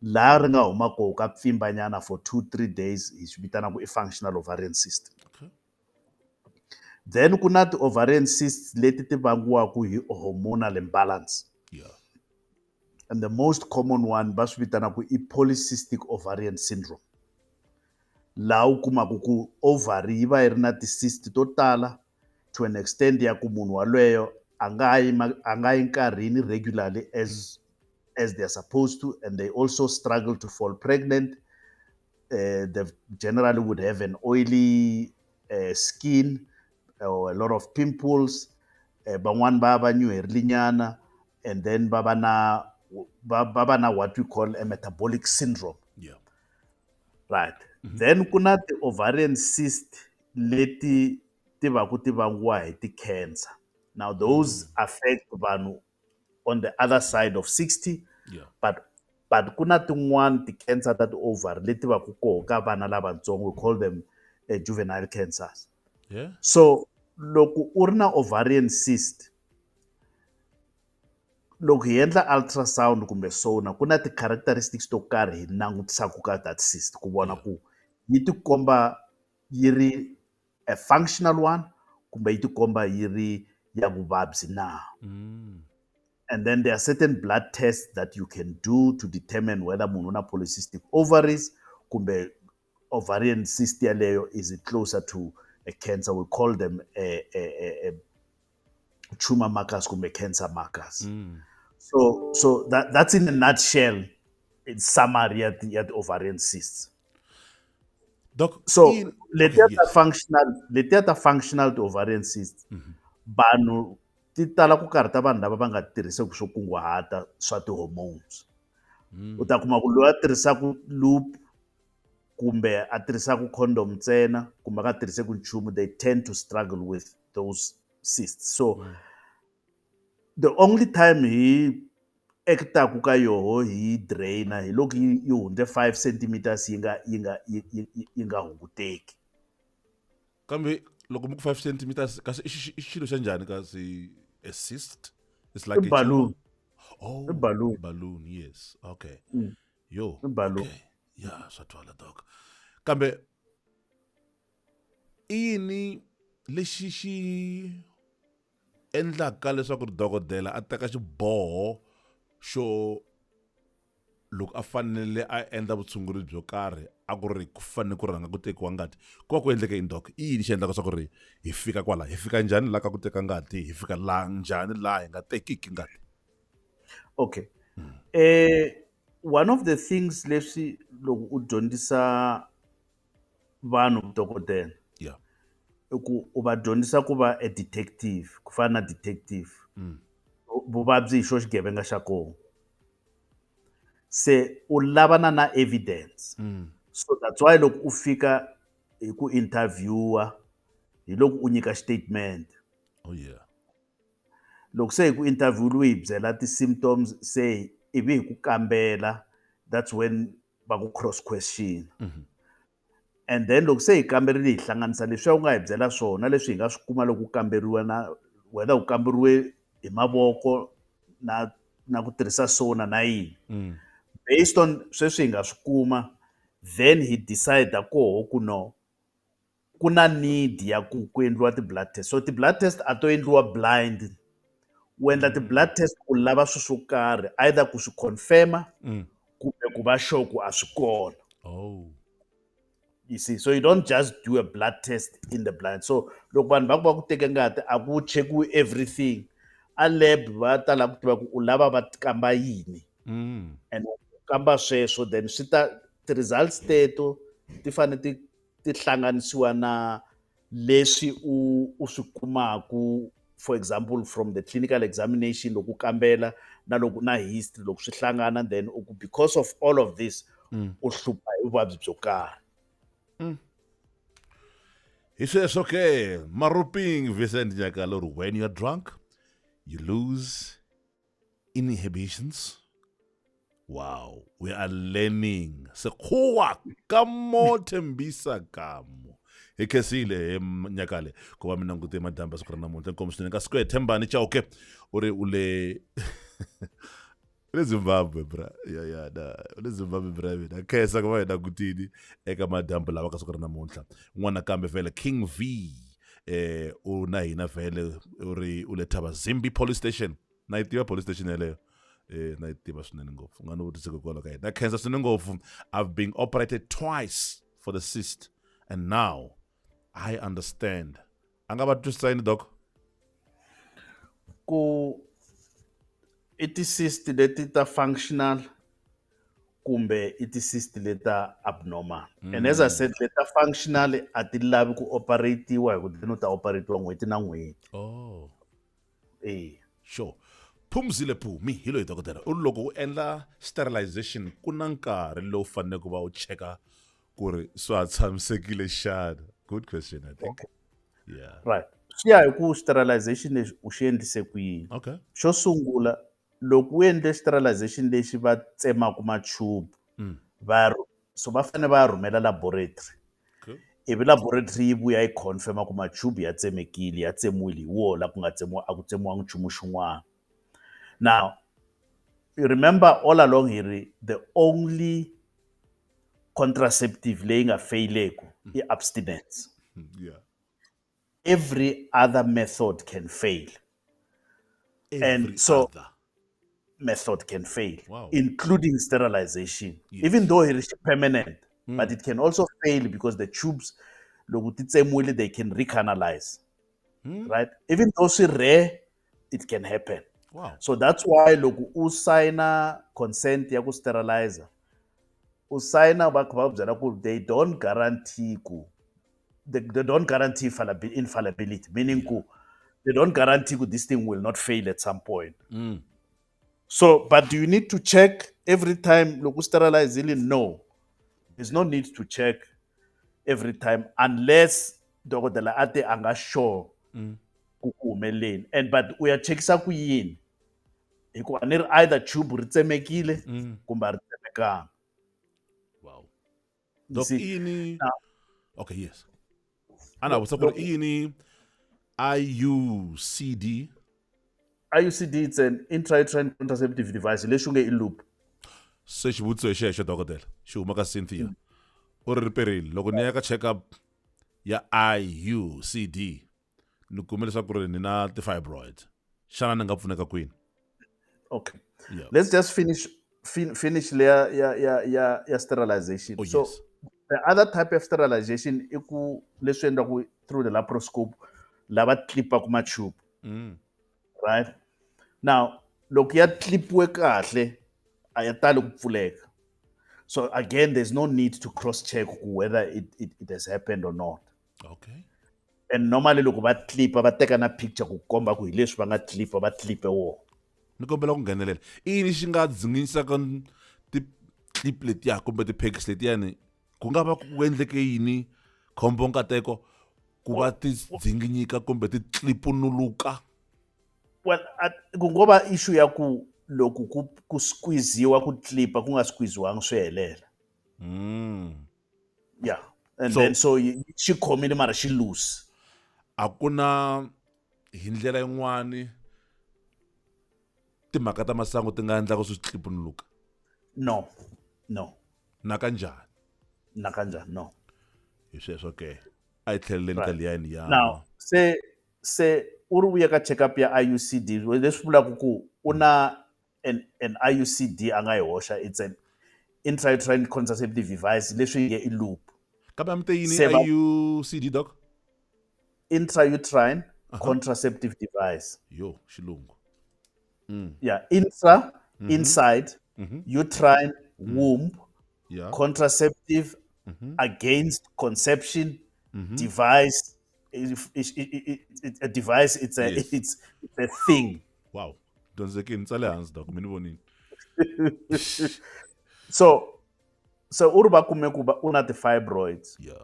Speaker 2: laha ri nga huma koho ka pfimbanyana for 2-3 days hi swi vitanaka i functional ovarian cyst.
Speaker 1: Okay.
Speaker 2: Then ku na ti-ovarian cysts leti ti vangiwaka hi hormonal imbalance.
Speaker 1: Yeah.
Speaker 2: And the most common one va swi vitanaka i polycystic ovarian syndrome. Laha u kumaka ku ovary yi va yi ri na ti-cyst to tala to an extent ya ku munhu waloyo a nga yi nkarhini regularly as they are supposed to, and they also struggle to fall pregnant. They generally would have an oily skin or a lot of pimples. Ban'wani va va nyuherile nyana, and then va va na what we call a metabolic syndrome.
Speaker 1: Yeah.
Speaker 2: Right. Then ku na ti-ovarian cyst leti ti va ku ti vangiwa hi ti-cancer. Now those affect vanhu on the other side of 60.
Speaker 1: Yeah.
Speaker 2: But ku na tin'wani ti-cancer ta ti-ovary leti va ku koho ka vana lavatsongo, we call them juvenile cancers.
Speaker 1: Yeah.
Speaker 2: So loko u ri na ovarian cyst, loko hi endla ultrasound kumbe sonar ku na ti-characteristics to karhi hi langutisaka ka that cyst ku vona ku yi ti komba yi ri a functional one kumbe yi ti komba yi ri ya vuvabyi na. And then there are certain blood tests that you can do to determine whether munhu u na polycystic ovaries kumbe ovarian cyst yaleyo is it closer to a cancer. We call them tumor markers kumbe cancer markers. So that's in a nutshell, in summary at the ovarian cysts.
Speaker 1: Doc,
Speaker 2: So
Speaker 1: yes.
Speaker 2: leti functional to ovarian cysts, vanhu ti tala ku karhi ta vanhu lava va nga tirhiseki swo kunguhata swa ti-hormones. U ta kuma ku loyi a tirhisaka loop kumbe a tirhisaka condom ntsena kumbe a nga tirhiseki nchumu, they tend to struggle with those cysts. So the only time hi ekitaku ka yoho hi draina hi loko yi hundze 5 centimeters yi nga hunguteki.
Speaker 1: Kambe loko muku 5 centimeters kasi i xilo xa njhani kasi a cyst? It's like a
Speaker 2: balloon.
Speaker 1: Oh,
Speaker 2: A balloon.
Speaker 1: balloon, yes. Okay.
Speaker 2: A balloon.
Speaker 1: Okay. Yeah, swa twala doc. Kambe ini lexi xi endlaka leswaku dokodela a teka xiboho xo loko a fanele a endla vutshunguri byo karhi a ku ri ku fanele ku rhanga ku tekiwa ngati ku va ku endleke yini doc? I yini xi endlaka swa ku ri hi fika kwala hi fika njhani laha ka ku teka ngati hi fika laha njhani laha hi nga tekiki ngati?
Speaker 2: Okay. One of the things leswi loko u dyondzisa vanhu dokodela
Speaker 1: Yeah.
Speaker 2: i ku u va dyondzisa ku va a detective, ku fana na detective. Vuvabyi hi xo xigevenga xa koho. Se u lavana na evidence. So that's why loko u fika hi ku interviewa hi loko u nyika statement.
Speaker 1: Oh yeah.
Speaker 2: Loko se hi ku interview hi byela ti-symptoms se ivi hi ku kambela, that's when va ku cross question. And then loko se hi kamberile hi hlanganisa leswi u nga hi byela swona leswi hi nga swi kuma loko u kamberiwa na whether u kamberiwe hi mavoko na ku tirhisa sona na yini. based on sweswi hi nga swi kuma, then he decide koho ku no ku na need ya ku endliwa ti-blood test. So ti-blood test a to endliwa blind. U endla ti-blood test u lava swilo swo karhi, either ku swi confirm kumbe ku va sure ku a swi kona.
Speaker 1: Oh.
Speaker 2: You see, so you don't just do a blood test in the blind. So loko vanhu va ku va ku teke ngati a ku chekiwi everything. A lab va tala ku tiva ku u lava va kamba yini, and u kamba sweswo, then ti-results teto ti fane ti hlanganisiwa na leswi u swi kumaku, for example from the clinical examination loko u kambela na history, loko swi hlangana, then because of all of this u hlupha hi vuvabyi byo karhi.
Speaker 1: He says, okay, Maruping Vicente Nyakalor, when you're drunk, you lose inhibitions. Wow, we are learning. Sekhuwa kamo tembisa kamo. Ikesile Nyakale, kuba mina ngute madamba sokrana monte komsine ka square tembani cha okay. Ore ule Ule Zimbabwe bra. Ya da. Ule Zimbabwe bra mina. Kesa kwa na kutini eka madamba lawa ka sokrana monte. Ngwana kambe vele King V una hina vele ule Taba Zimbi police station. Na itiwa police station ele. Na itiwa swinene ngopfu. Ngana uthi kwala ka na cancer swinene ngopfu. I've been operated twice for the cyst, and now I understand. Angaba twisayini doc?
Speaker 2: Ku cyst leti ta functional kumbe cyst leta abnormal. And as I said, leta functional a ti lavi ku operatiwa hi ku ti ta operatiwa n'hweti na n'hweti.
Speaker 1: Oh.
Speaker 2: Sure.
Speaker 1: Phumzile Phumi hi loyi dokotela u loko u endla sterilization ku na nkarhi lowu fanele ku va u cheka ku ri swa tshamisekile xana. Good question, I think.
Speaker 2: Okay.
Speaker 1: Yeah.
Speaker 2: Right. Swi ya hi ku sterilization lexi u xi endlise ku yini.
Speaker 1: Okay.
Speaker 2: Xo sungula loko u endle sterilization lexi va tsemaku ma-tube so va fanele va ya rhumela laboratory.
Speaker 1: Cool.
Speaker 2: Ivi laboratory yi vuya yi confirma ku ma-tube ya tsemekile, ya tsemiwile hi woho la ku nga a ku tsemiwangi nchumu xin'wana. Now, you remember all along here, the only contraceptive leyi nga faileki i abstinence.
Speaker 1: Yeah.
Speaker 2: Every other method can fail.
Speaker 1: Every
Speaker 2: so
Speaker 1: other
Speaker 2: method can fail,
Speaker 1: Wow.
Speaker 2: including sterilization.
Speaker 1: Yes.
Speaker 2: Even though it is permanent, but it can also fail because the tubes, they can recanalize. Right? Even though it's rare, it can happen.
Speaker 1: Wow.
Speaker 2: So that's why u signa consent ya ku sterilizer, u signa they don't guarantee they don't guarantee infallibility, meaning they don't guarantee this thing will not fail at some point. So, but do you need to check every time loku sterilize? No, there's no need to check every time unless dokotela ate anga sure ku humeleni. And but we are checkisa ku yini hikuva ni ri either tube ri tsemekile kumbe a ri tsemekanga.
Speaker 1: Wow.
Speaker 2: You
Speaker 1: Doc,
Speaker 2: see,
Speaker 1: ini
Speaker 2: now,
Speaker 1: okay, yes. Ana usakura ini IUCD.
Speaker 2: IUCD, it's an intrauterine contraceptive device. Leswi nge i loop.
Speaker 1: Se xivutiso xexo dokotela xi huma ka Cynthia u ri riperile loko ni ya ka check up ya IUCD ni kume leswaku ri ni na ti-fibroids xana ni nga pfuneka kwini?
Speaker 2: Okay.
Speaker 1: Yeah.
Speaker 2: Let's just finish layer ya sterilization.
Speaker 1: Oh,
Speaker 2: So
Speaker 1: yes.
Speaker 2: the other type of sterilization i ku leswi endlaku through the laparoscope lava clipaku ma-tube. Right? Now, loko ya clipiwe kahle a ya tali ku pfuleka. So again, there's no need to cross-check whether it has happened or not.
Speaker 1: Okay.
Speaker 2: And normally loko va clipa va teka na picture ku komba ku hi leswi va nga clipa va clipe wona.
Speaker 1: Ni kombela ku nghenelela ini xi nga dzinginisaka ti-clip letiya kumbe ti-pegs letiyani ku nga va ku endleke yini khombo nkateko ku va ti dzinginyika kumbe ti tlipunuluka?
Speaker 2: Well, ku ngo va issue ya ku loko ku squeeze-iwa ku clipa ku nga squeeze-iwangi swi helela. Yeah. And then so xi khomile mara xi loose.
Speaker 1: A ku na hi ndlela yin'wani timhaka ta masangu ti nga endlaka swi tlipunuluka?
Speaker 2: No, no,
Speaker 1: nakanjani
Speaker 2: nakanjani, no.
Speaker 1: hi sweswo ke a hi tlheleleni ka
Speaker 2: Right.
Speaker 1: liyani ya
Speaker 2: Now, se u ri vuye ka checkup ya IUCD, leswi vulaka ku u na an IUCD a nga yi hoxa, it's an intrauterine contraceptive device, leswi nge i loop.
Speaker 1: kambe a mi te yini
Speaker 2: Se va
Speaker 1: IUCD doc
Speaker 2: intrauterine
Speaker 1: aha
Speaker 2: contraceptive device.
Speaker 1: yo xilungu
Speaker 2: Yeah, intra,
Speaker 1: mhm
Speaker 2: inside,
Speaker 1: mhm
Speaker 2: uterine,
Speaker 1: mm
Speaker 2: womb,
Speaker 1: yeah
Speaker 2: contraceptive,
Speaker 1: mhm
Speaker 2: against conception,
Speaker 1: mhm
Speaker 2: device. It's a device.
Speaker 1: yes
Speaker 2: It's a thing.
Speaker 1: wow dyondzekini tsale hansi doc mi ni vonini
Speaker 2: So u ri va kume ku u na ti-fibroids.
Speaker 1: yeah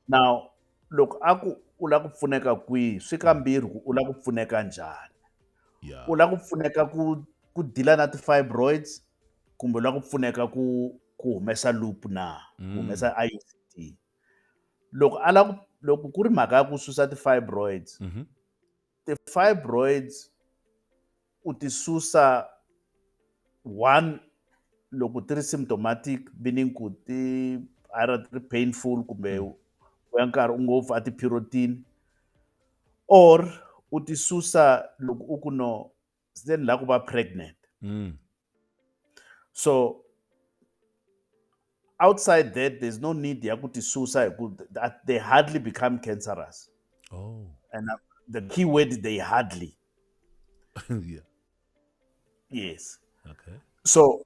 Speaker 2: Now loko a ku u lava ku pfuneka kwihi, swi kambirhi ku u lava ku pfuneka njhani.
Speaker 1: yeah
Speaker 2: U lava ku pfuneka ku deal na ti-fibroids, kumbe u lava ku pfuneka ku humesa loop na, ku humesa IUCD. Loko ku ri mhaka ya ku susa ti-fibroids,
Speaker 1: mhm
Speaker 2: ti-fibroids u ti susa one loko ti ri symptomatic, meaning ku either ti ri painful kumbe
Speaker 1: mm.
Speaker 2: u ya nkarhi ngopfu a ti-periodini, or u ti susa loko u ku no se ni lava ku va pregnant.
Speaker 1: Mm.
Speaker 2: So outside that, there's no need ya ku ti susa hi ku that they hardly become cancerous.
Speaker 1: oh
Speaker 2: And the key word is they hardly.
Speaker 1: yeah
Speaker 2: Yes.
Speaker 1: okay
Speaker 2: So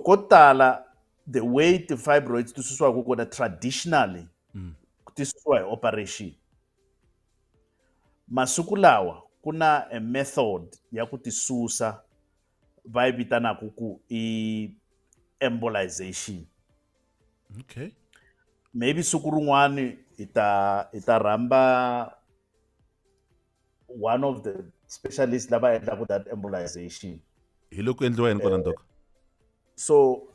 Speaker 2: ko tala the way ti-fibroids ti susiwaka kona traditionally
Speaker 1: mm.
Speaker 2: ti susiwa hi operation. Masiku lawa ku na a method ya ku ti susa va yi vitanaka ku i embolization.
Speaker 1: okay
Speaker 2: Maybe siku rin'wani hi ta rhamba one of the specialists lava endlaka that embolization.
Speaker 1: hi loko endliwa yini kona doc
Speaker 2: So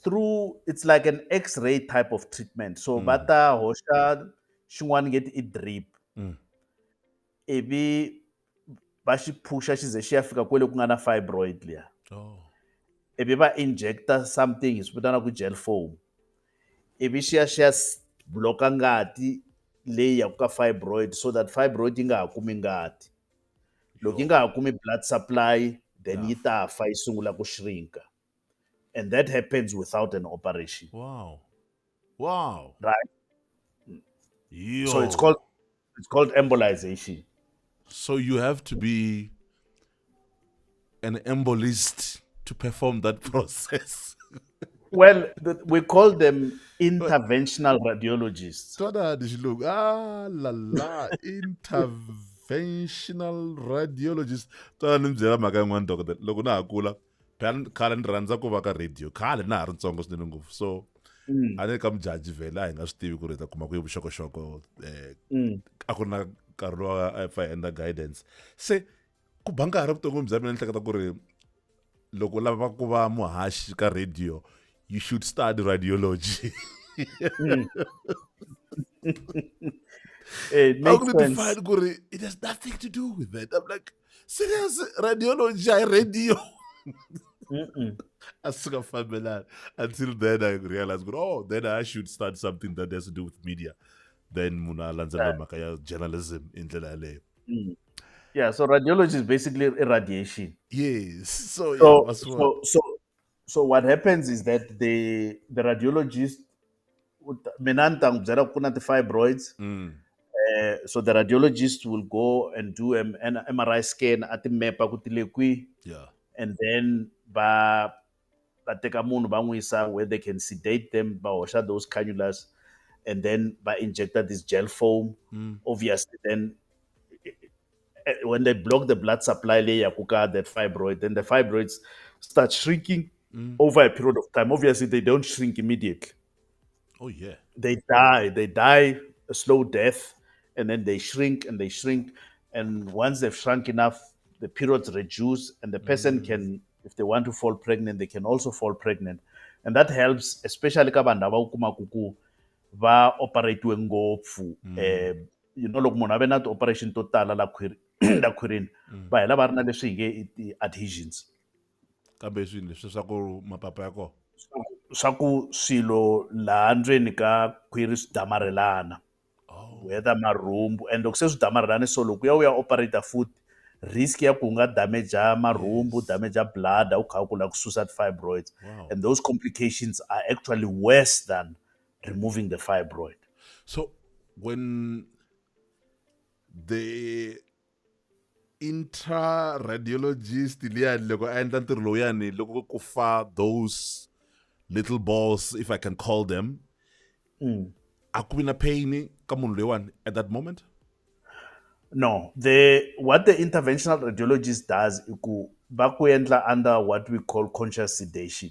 Speaker 2: through, it's like an X-ray type of treatment. So
Speaker 1: mm.
Speaker 2: va ta hoxa xin'wana nge i drip,
Speaker 1: Mm.
Speaker 2: ivi va xi phusha xi ze xi ya fika kwale ku nga na fibroid liya,
Speaker 1: oh
Speaker 2: ivi va injecta something hi swi vitana ku gel foam, ivi xi ya block-a ngati leyi yaku ka fibroid, so that fibroid yi nga ha kumi ngati. Loko yi
Speaker 1: yo
Speaker 2: nga ha kumi blood supply, then
Speaker 1: yeah
Speaker 2: yi ta fa yi sungula ku shrinka, and that happens without an operation,
Speaker 1: wow wow
Speaker 2: right? So
Speaker 1: yo
Speaker 2: it's called embolization.
Speaker 1: so you have to be an embolist to perform that process
Speaker 2: Well, we call them interventional radiologists.
Speaker 1: Twana di xilungu la la interventional radiologist twana ni mi byela mhaka yin'wana dokodela loko na ha kula phela khale ni rhandza ku va ka radio khale na ha ri ntsongo swinene ngopfu so
Speaker 2: Mm,
Speaker 1: a ni ka mujaji vhele a hi nga swi tivi ku ri hi ta kuma kwihi vuxokoxoko
Speaker 2: mm.
Speaker 1: a ku ri na nkarhi lowu a fa hi endla guidance se ku ba nkarhi vuton'wini bya mina ni hleketa ku ri loko u lava ku va muhaxi ka radio you should study radiology
Speaker 2: Mm. It
Speaker 1: How
Speaker 2: makes
Speaker 1: could it
Speaker 2: sense.
Speaker 1: define Guri? It has nothing to do with it. I'm like, serious radiology, I radio.
Speaker 2: Mm-mm.
Speaker 1: Asuka family. Until then I realized, oh, then I should start something that has to do with media. Then Muna Lanzalo
Speaker 2: Right.
Speaker 1: Makaya journalism in Lele.
Speaker 2: Mm. Yeah, so radiology is basically irradiation.
Speaker 1: Yes. So yeah,
Speaker 2: So
Speaker 1: what's what?
Speaker 2: so so so what happens is that the radiologist mina ni ta n'wi byela ku na ti-fibroids.
Speaker 1: Mm.
Speaker 2: So the radiologist will go and do an MRI scan at the map ku ti le kwihi,
Speaker 1: Yeah.
Speaker 2: and then va teka munhu va n'wi yisa where they can sedate them, va hoxa those cannulas, and then va injecta this gel foam.
Speaker 1: Mm.
Speaker 2: Obviously then when they block the blood supply layer kuka that fibroid, then the fibroids start shrinking
Speaker 1: Mm.
Speaker 2: over a period of time. Obviously they don't shrink immediately.
Speaker 1: Oh yeah.
Speaker 2: They die a slow death, and then they shrink and they shrink, and once they've shrunk enough, the periods reduce, and the person can, if they want to fall pregnant, they can also fall pregnant, and that helps, especially ka vanhu lava u kumaku ku va operatiwe ngopfu. You know, loko munhu a ve na ti-operation to tala la la khwirini, va hela va ri na leswi hi nge i ti-adhesions.
Speaker 1: kambe swilo leswi swa ku mapapa ya kona
Speaker 2: swa ku swilo laha ndzeni ka khwiri swi damarhelana whether marhumbu and loko se swi damarhelane so loko u ya operate futhi risk ya ku nga damage marhumbu damage bladder u kha u lava ku susa fibroids and those complications are actually worse than removing the fibroid.
Speaker 1: So when the intra-radiologist liyani loko a endla ntirho lowuyani loko ku fa those little balls, if I can call them, a ku vi na pain ka munhu loyiwani at that moment?
Speaker 2: No, what the interventional radiologist does is va ku endla under what we call conscious sedation.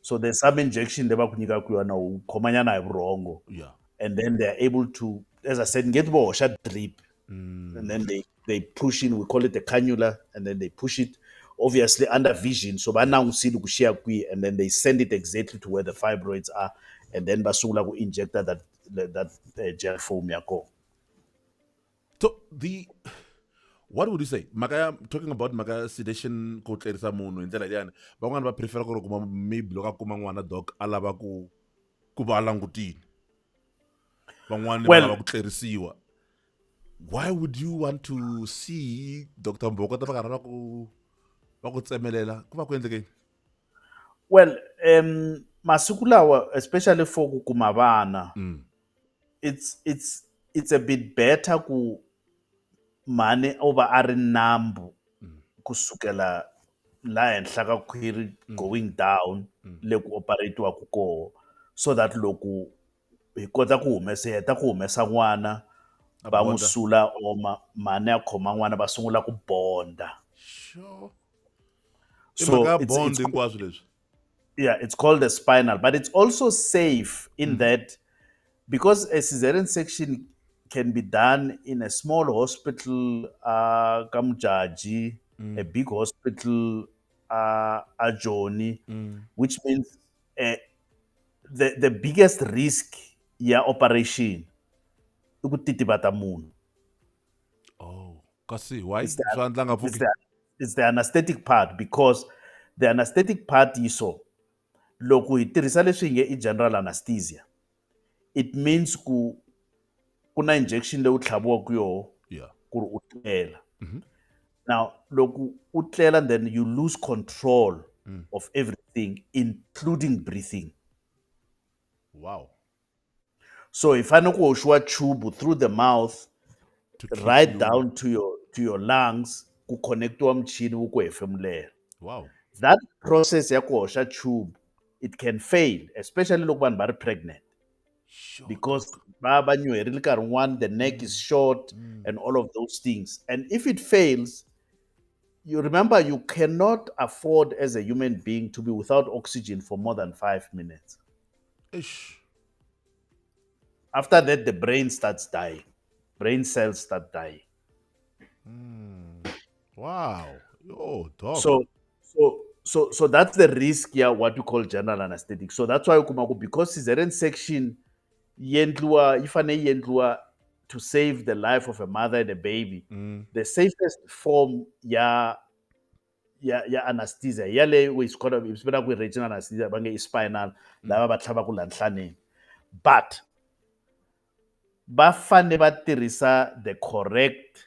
Speaker 2: So there's some injection they va ku nyika ku yona u khomanyana hi vurhongo. And then they're able to, as I said, get more shot drip. And then they push in, we call it a cannula, and then they push it obviously under vision. So by now see and then they send it exactly to where the fibroids are, and then basula will inject that gel foam yako.
Speaker 1: So what would you say? Talking about sedation ko tlerisa munhu hi ndlela liyani van'wana va prefer ku ri kuma maybe loko a kuma n'wana doc a lava ku va langutini van'wana va lava ku tlerisiwa. Why would you want to see Dr. Mbokota va karhi va ku tsemelela ku va ku endlekeni?
Speaker 2: Well, masiku lawa especially for ku kuma vana it's a bit better ku mhani o va a ri nambu kusukela la henhla ka khwiri going down le ku operatiwaku koho so that loko hi kota ku heta ku humesa n'wana va n'wi sula or mhani ya khoma n'wana va sungula ku bonda.
Speaker 1: Sure.
Speaker 2: So
Speaker 1: bond hinkwaswo leswi.
Speaker 2: Yeah, it's called a spinal, but it's also safe in that because a cesarean section can be done in a small hospital, Kamjaji, a big hospital, Ajoni, which means the biggest risk operation ikutitibata munhu.
Speaker 1: Kasi why?
Speaker 2: It's the anesthetic part, because the anesthetic part iso loko hi tirhisa leswi hi nge i general anesthesia, it means kuna injection leyi u tlhaviwaka yoho ku ri u tlela. Now loko u tlela then you lose control of everything including breathing.
Speaker 1: Wow.
Speaker 2: So hi fanele ku hoxiwa tube through the mouth right down to your lungs ku connectiwa muchini wu ku hefemulela.
Speaker 1: Wow.
Speaker 2: That process ya ku hoxa tube, it can fail, especially loko vanhu va ri pregnant.
Speaker 1: Sure,
Speaker 2: because va nyuherile nkarhi wun'wana, the neck is short and all of those things. And if it fails, you remember you cannot afford as a human being to be without oxygen for more than 5 minutes.
Speaker 1: Ish.
Speaker 2: After that, the brain starts dying. Brain cells start dying.
Speaker 1: Wow. Oh, doc.
Speaker 2: So that's the risk here, what we call general anesthetic. So that's why because cesarean section yendlua to save the life of a mother and a baby, the safest form anesthesia yale is called regional anesthesia bange spinal lava va tlhavaku la nhlaneni, but va fane va tirhisa the correct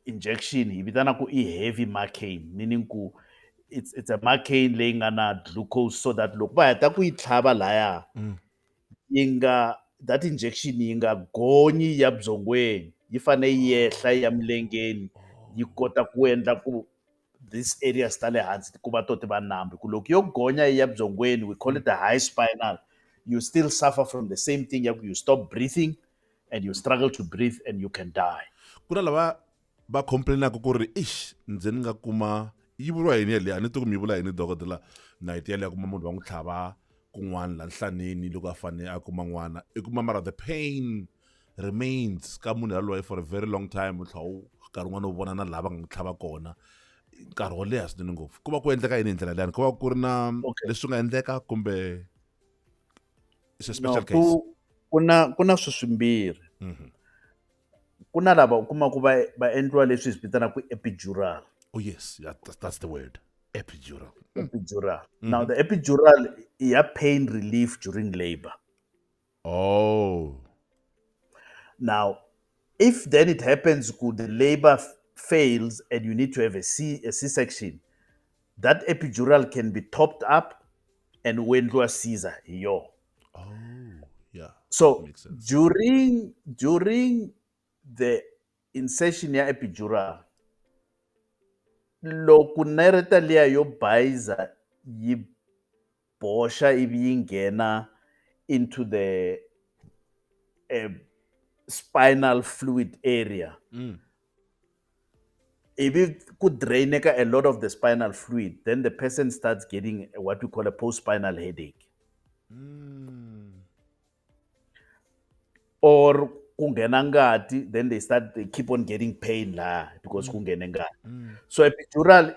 Speaker 2: injection hi vitana ku i heavy marcaine, meaning ku it's a marcaine leyi nga na glucose, so that loko va heta ku yi tlhava laya that injection yi nga gonyi ya byongweni, yi fane yi yehla ya milengeni yi kota ku endla ku this areas ta le hansi ku va to ti va nambu. Ku loko yo gonya ya byongweni, we call it the high spinal, you still suffer from the same thing. You stop breathing and you struggle to breathe and you can die.
Speaker 1: Kuna lava va complainaka ku ri ish ndzi ni nga kuma yi vuriwa yini yaleyo, a ni tivi ku mi vula yini dokodela night yaleyo kuma munhu va n'wi tlhava kun'wana la nhlaneni loko a fane a kuma n'wana i kuma mara the pain remains ka munhu yaloye for a very long time. U tlhela nkarhi wun'wana u vona na lava nga n'wi tlhava kona nkarhi wo leha swinene ngopfu. Ku va ku endleka yini hi ndlela leyani? Ku va ku ri na leswi nga endleka kumbe it's a special case?
Speaker 2: Kuna swi swimbirhi. Kuna lava u kuma ku va endliwa leswi hi swi vitanaka epidural.
Speaker 1: Oh yes, that's the word. Epidural.
Speaker 2: Epidural. Now, the epidural is pain relief during labor.
Speaker 1: Oh.
Speaker 2: Now, if then it happens, the labor fails and you need to have a C-section, that epidural can be topped up and went to a Caesar. Yo.
Speaker 1: Oh, yeah.
Speaker 2: So
Speaker 1: Makes sense.
Speaker 2: during the insertion ya epidural, loko nereta liya yo bayiza yi boxa ivi yi nghena into the spinal fluid area. If it could drain a lot of the spinal fluid, then the person starts getting what we call a post-spinal headache. Or kungena ngati, then they keep on getting pain la because kungena ngati. So epidural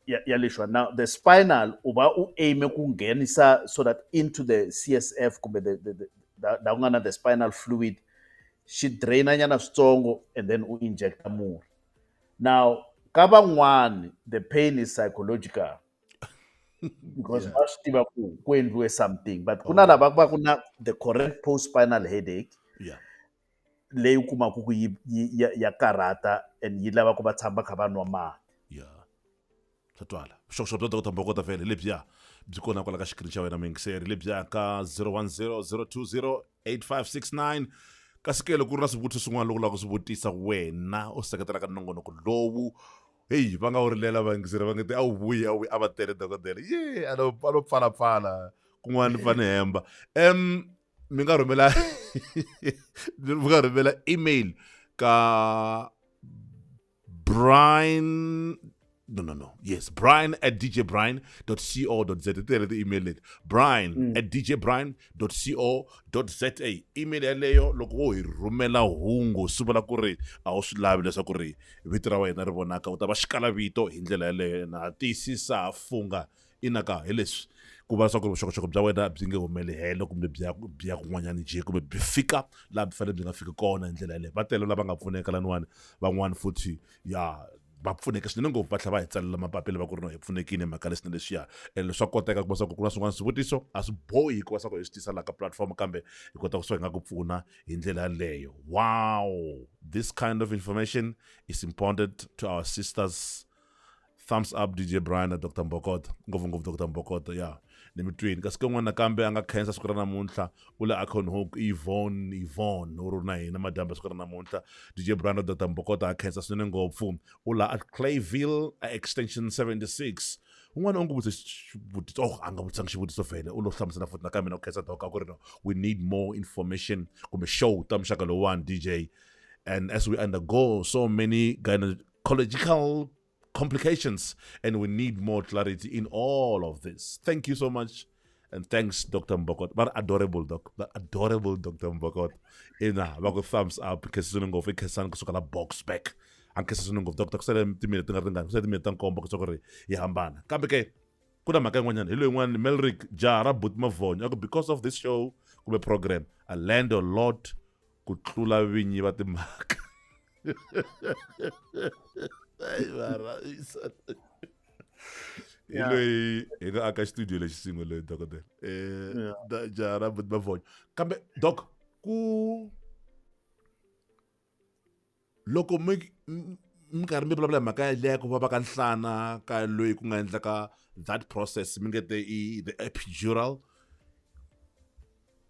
Speaker 2: yalishwa. Now the spinal uba aim kungenisa so that into the CSF kumbe the spinal fluid she draina nyana switsongo and then inject more. Now kabangwani the pain is psychological because
Speaker 1: Yeah.
Speaker 2: kwenziwe something, but kuna lava kuva kuna the correct post spinal headache
Speaker 1: Yeah.
Speaker 2: leyi u kumaka ku ya karhata and yi lava ku va tshama kha va nwa mati.
Speaker 1: Yeah. Swa twala vuxokoxoko bya Dr Mbokota vhele lebyiya byi kona kwala ka xikirini xa wena mingiseri lebyiya ka 010 020 8569 kasi ke loko ku ri na swivutiso swin'wana loko u lava ku swi vutisa wena u seketela ka nongonoko lowu heyi va nga wu rilela vangiseri va nge ti a wu vuyi a va tele dokodela ye a lo pfalapfala kun'wana ni fane hemba mi nga rhumela mi nga rhumela email ka Brian yes, brian@djbrian.co.za. Tele the email it brian@djbrian.co.za. Email yaleyo loko wo hi rhumela hungu swi vula ku ri a wu swi lavi leswaku ri vito ra wena ri vonaka u ta va xikala vito hi ndlela yaleyo na tiyisisa ha funga inaka hi leswi ku va leswaku vuxokoxoko bya wena byi nge humeli helo kumbe bya kun'wanyana je kumbe byi fika laha byi fanele byi nga fiki kona hi ndlela yaleyo va tele lava nga pfuneka laniwani van'wani futhi ya va pfuneka swinene ngopfu va tlhela va hi tsalela mapapila va ku ri no hi pfunekile mhaka leswi na leswiya and swa koteka ku va swa ku na swin'wana swivutiso a swi bohi ku va swa ku hi swi tisa laha ka platform kambe hi kota ku swa hi nga ku pfuna hi ndlela yaleyo. Wow, this kind of information is important to our sisters. Thumbs up DJ Brian na Dr Mbokota ngopfungopfu Dr Mbokota ya ni mitwini kasi ke n'wana nakambe a nga khensa siku ra namuntlha u le Akon Hope Yvonne u ri na hina madyambe siku ra namuntlha DJ Brian na Dr Mbokota a khensa swinene ngopfu u la at Clayville extension 76 un'wana u nge vutisa xivutiso a nga vutisanga xivutiso vhele u lo hlamusela futhi nakambe na ku khensa doka ku ri no we need more information kumbe show ta muxaka lowuwani DJ, and as we undergo so many gynecological complications and we need more clarity in all of this. Thank you so much and thanks Dr Mbokota. But adorable Dr Mbokota. Ina va ku thumbs up kasi sunungo fi kesana kusuka la box back anke sunungo Dr kusele timile tingaringana kusele timile ta nkombo kusuka ri yi hambana kambe ke kuna mhaka yin'wanyana hi loyi yin'wana Melrick Jara Butmavonyo aku because of this show kumbe program I learned a lot ku tlula vinyi va timhaka. Hi loyi hi nga aka studio lexi sin'we loyi dokodela Jara Butmavonyo kambe doc ku loko mi karhi mi vulavula mhaka yaleyo ku vava ka nhlana ka loyi ku nga endleka that process mi nge te the epidural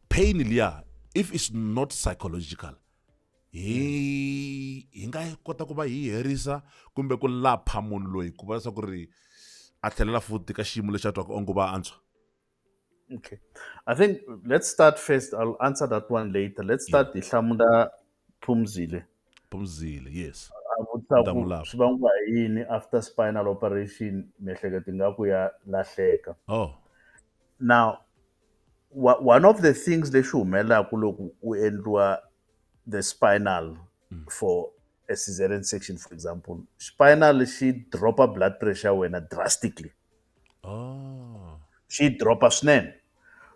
Speaker 1: pain liya if it's not psychological hi nga kota ku va hi herisa kumbe ku lapha munhu loyi ku va leswaku ri a tlhelela futi ka xiyimo lexi a twaka onge va antswa.
Speaker 2: Okay, I think let's start first. I'll answer that one later. Let's start hi hlamula Phumzile,
Speaker 1: yes.
Speaker 2: a vutisa ku swi vangiwa hi yini after spinal operation miehleketo ingaku ya lahleka. Now one of the things leswi humelelaku loko u endliwa the spinal for a cesarean section, for example, spinal she drop a blood pressure wena drastically. She drop a swinene.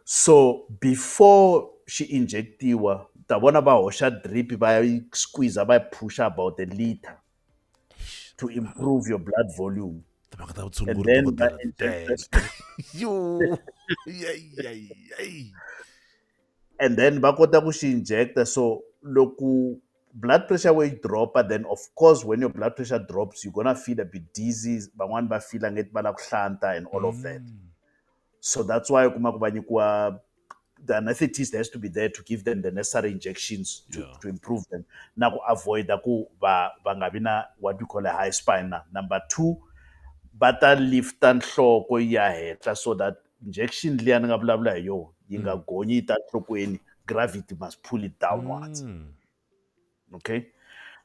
Speaker 2: So before she injectiwa ta vona va hoxa drip va squeeze va push about a liter to improve your blood volume.
Speaker 1: timhaka ta
Speaker 2: and
Speaker 1: vutshunguri
Speaker 2: then
Speaker 1: dokodela ti
Speaker 2: inject the
Speaker 1: tele
Speaker 2: spirit.
Speaker 1: yo yey.
Speaker 2: And then va kota ku xi injecta. So loko blood pressure will drop, then of course when your blood pressure drops, you're gonna feel a bit dizzy. Van'wani va feel ngeti va lava ku hlanta and all of that. So that's why kuma ku va nyikiwa the anesthetist has to be there to give them the necessary injections to improve them. Now avoid what we call a high spine. Number two, bata lift nhloko ya hehla so that injection liya ni nga vulavula hi yona yi nga gonyi yi ta nhlokweni, gravity must pull it downwards. Okay.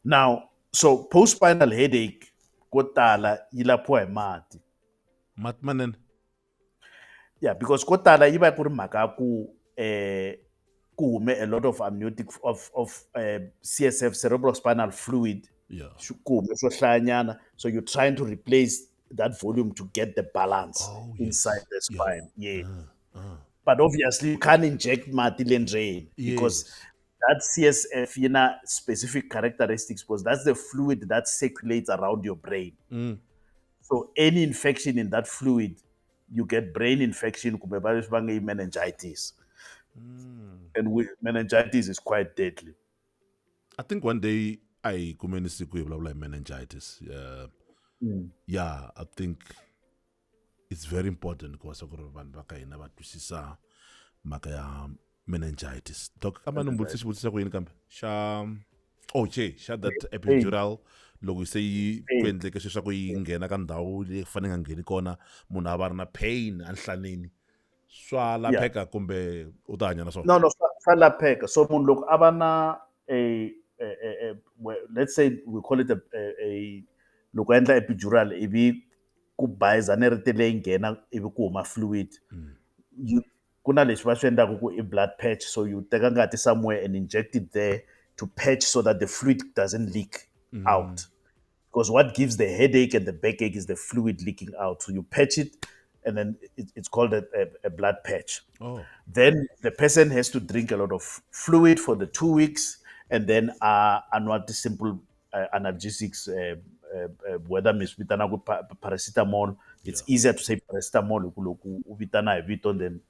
Speaker 2: Now, so post-spinal headache ko tala yi laphiwa hi mati.
Speaker 1: mati manene
Speaker 2: Yeah, because ko tala yi va ku ri mhaka ya ku hume a lot of amniotic of CSF, cerebrospinal fluid. Ku hume swo hlayanyana. So you're trying to replace that volume to get the balance inside the spine. Yeah. But obviously you can't inject mati le ndzeni because that CSF, specific characteristics, because that's the fluid that circulates around your brain. So any infection in that fluid, you get brain infection, kumbe va leswi va nge i meningitis. And meningitis is quite deadly.
Speaker 1: I think one day I kumeni siku hi vulavula hi meningitis. Yeah, I think it's very important ku va swa ku ri vanhu va ka hina va twisisa mhaka ya meningitis. Doc, kambe ni vutisa xivutiso ku yini kambe xa that epidural loko se yi ku endleke sweswo swa ku yi nghena ka ndhawu leyi fanele nga ngheni kona munhu a va ri na pain enhlanini swa lapheka kumbe u ta hanya na swona?
Speaker 2: No, swa lapheka. So munhu loko a va na let's say we call it a loko endla epidural ivi ku bayiza nerete leyi nghena ivi ku huma fluid. Ku na leswi va swi endlaka ku i blood patch. So you teka ngati somewhere and inject it there to patch so that the fluid doesn't leak out. Because what gives the headache and the backache is the fluid leaking out. So you patch it, and then it's called a blood patch. Then the person has to drink a lot of fluid for the 2 weeks, and then not the simple analgesics, whether misvitana paracetamol. It's easier to say paracetamol loku uvitana vito, then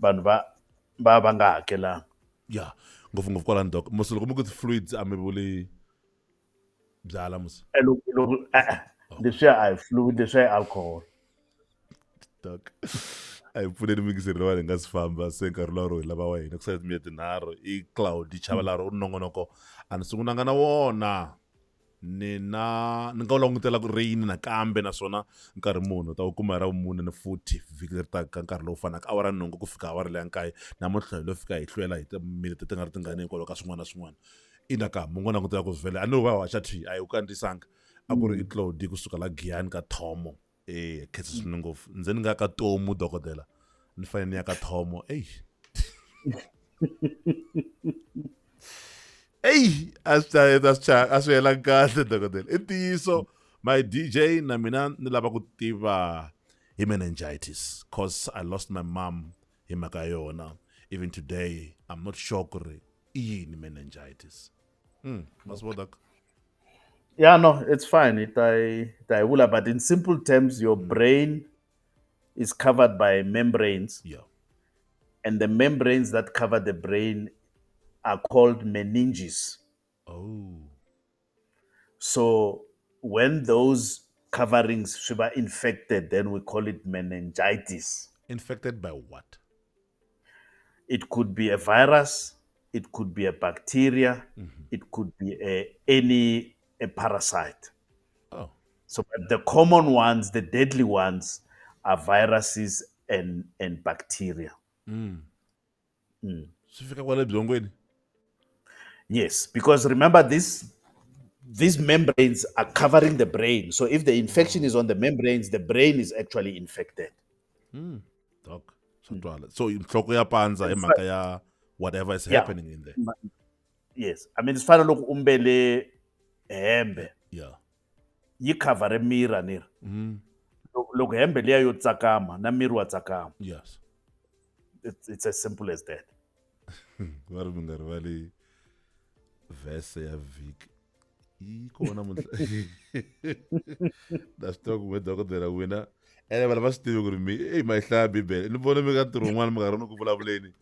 Speaker 2: vanhu va nga hakelanga.
Speaker 1: Yeah, ngopfungopfu kwalani doc mos loko mi ku fluids a mi vuli byala mos
Speaker 2: Leswiya a hi fluid, leswiya i alcohol.
Speaker 1: doc a hi pfuneni mingiseri lava hi nga si famba se nkarhi lowaro hi lava wa hina ku sale timiyete tinharhu i cloud chava laro u nongonoko a ni sungulanga na wona ni nga wu langutela ku reyini nakambe naswona nkarhi munhu ta wu kuma hi ra vumune ni 40 vhiki leri taka ka nkarhi lowu fanaka awara nhungu ku fika awara leya nkaye namuntlha hi lo fika hi hlwela hi timinete ti nga ri tingani hikwalaho ka swin'wana na swin'wana i nakambe mu ngo langutela ku vhele a ni va waxa thi a hi u kandziyisanga a ku ri i cloud kusuka la giyani ka thomo khetsa swinene ngopfu ndzeni nga ka tomu dokodela ni fanele ni ya ka thomo a swi hela kahle dokodela i ntiyiso my DJ na mina ni lava ku tiva hi meningitis cause I lost my mom hi mhaka yona. Even today I'm not sure ku ri i yini meningitis. Masvodak.
Speaker 2: Yeah, no, it's fine. But in simple terms, your brain is covered by membranes.
Speaker 1: Yeah.
Speaker 2: And the membranes that cover the brain are called meninges. So when those coverings are infected, then we call it meningitis.
Speaker 1: Infected by what?
Speaker 2: It could be a virus, it could be a bacteria, it could be a parasite. So the common ones, the deadly ones, are viruses and bacteria. Yes, because remember these membranes are covering the brain. So if the infection is on the membranes, the brain is actually infected.
Speaker 1: Doc, so nhloko ya pandza hi mhaka ya whatever is happening in there.
Speaker 2: Yes, I mean it's fine look umbele hembe.
Speaker 1: Yeah.
Speaker 2: Yi cover mira nir. Loko hembe liya yo tsakama na miri wa tsakama.
Speaker 1: Yes.
Speaker 2: It's as simple as that.
Speaker 1: Ngari mi nga rivali vhese ya vhiki Ikona munhla. That's talk with dokotela wena. Ene vana va swi tivi ku ri mi ma yi hlaya bibele ni vona mi ka ntirho wun'wana mi nga ri ni ku vulavuleni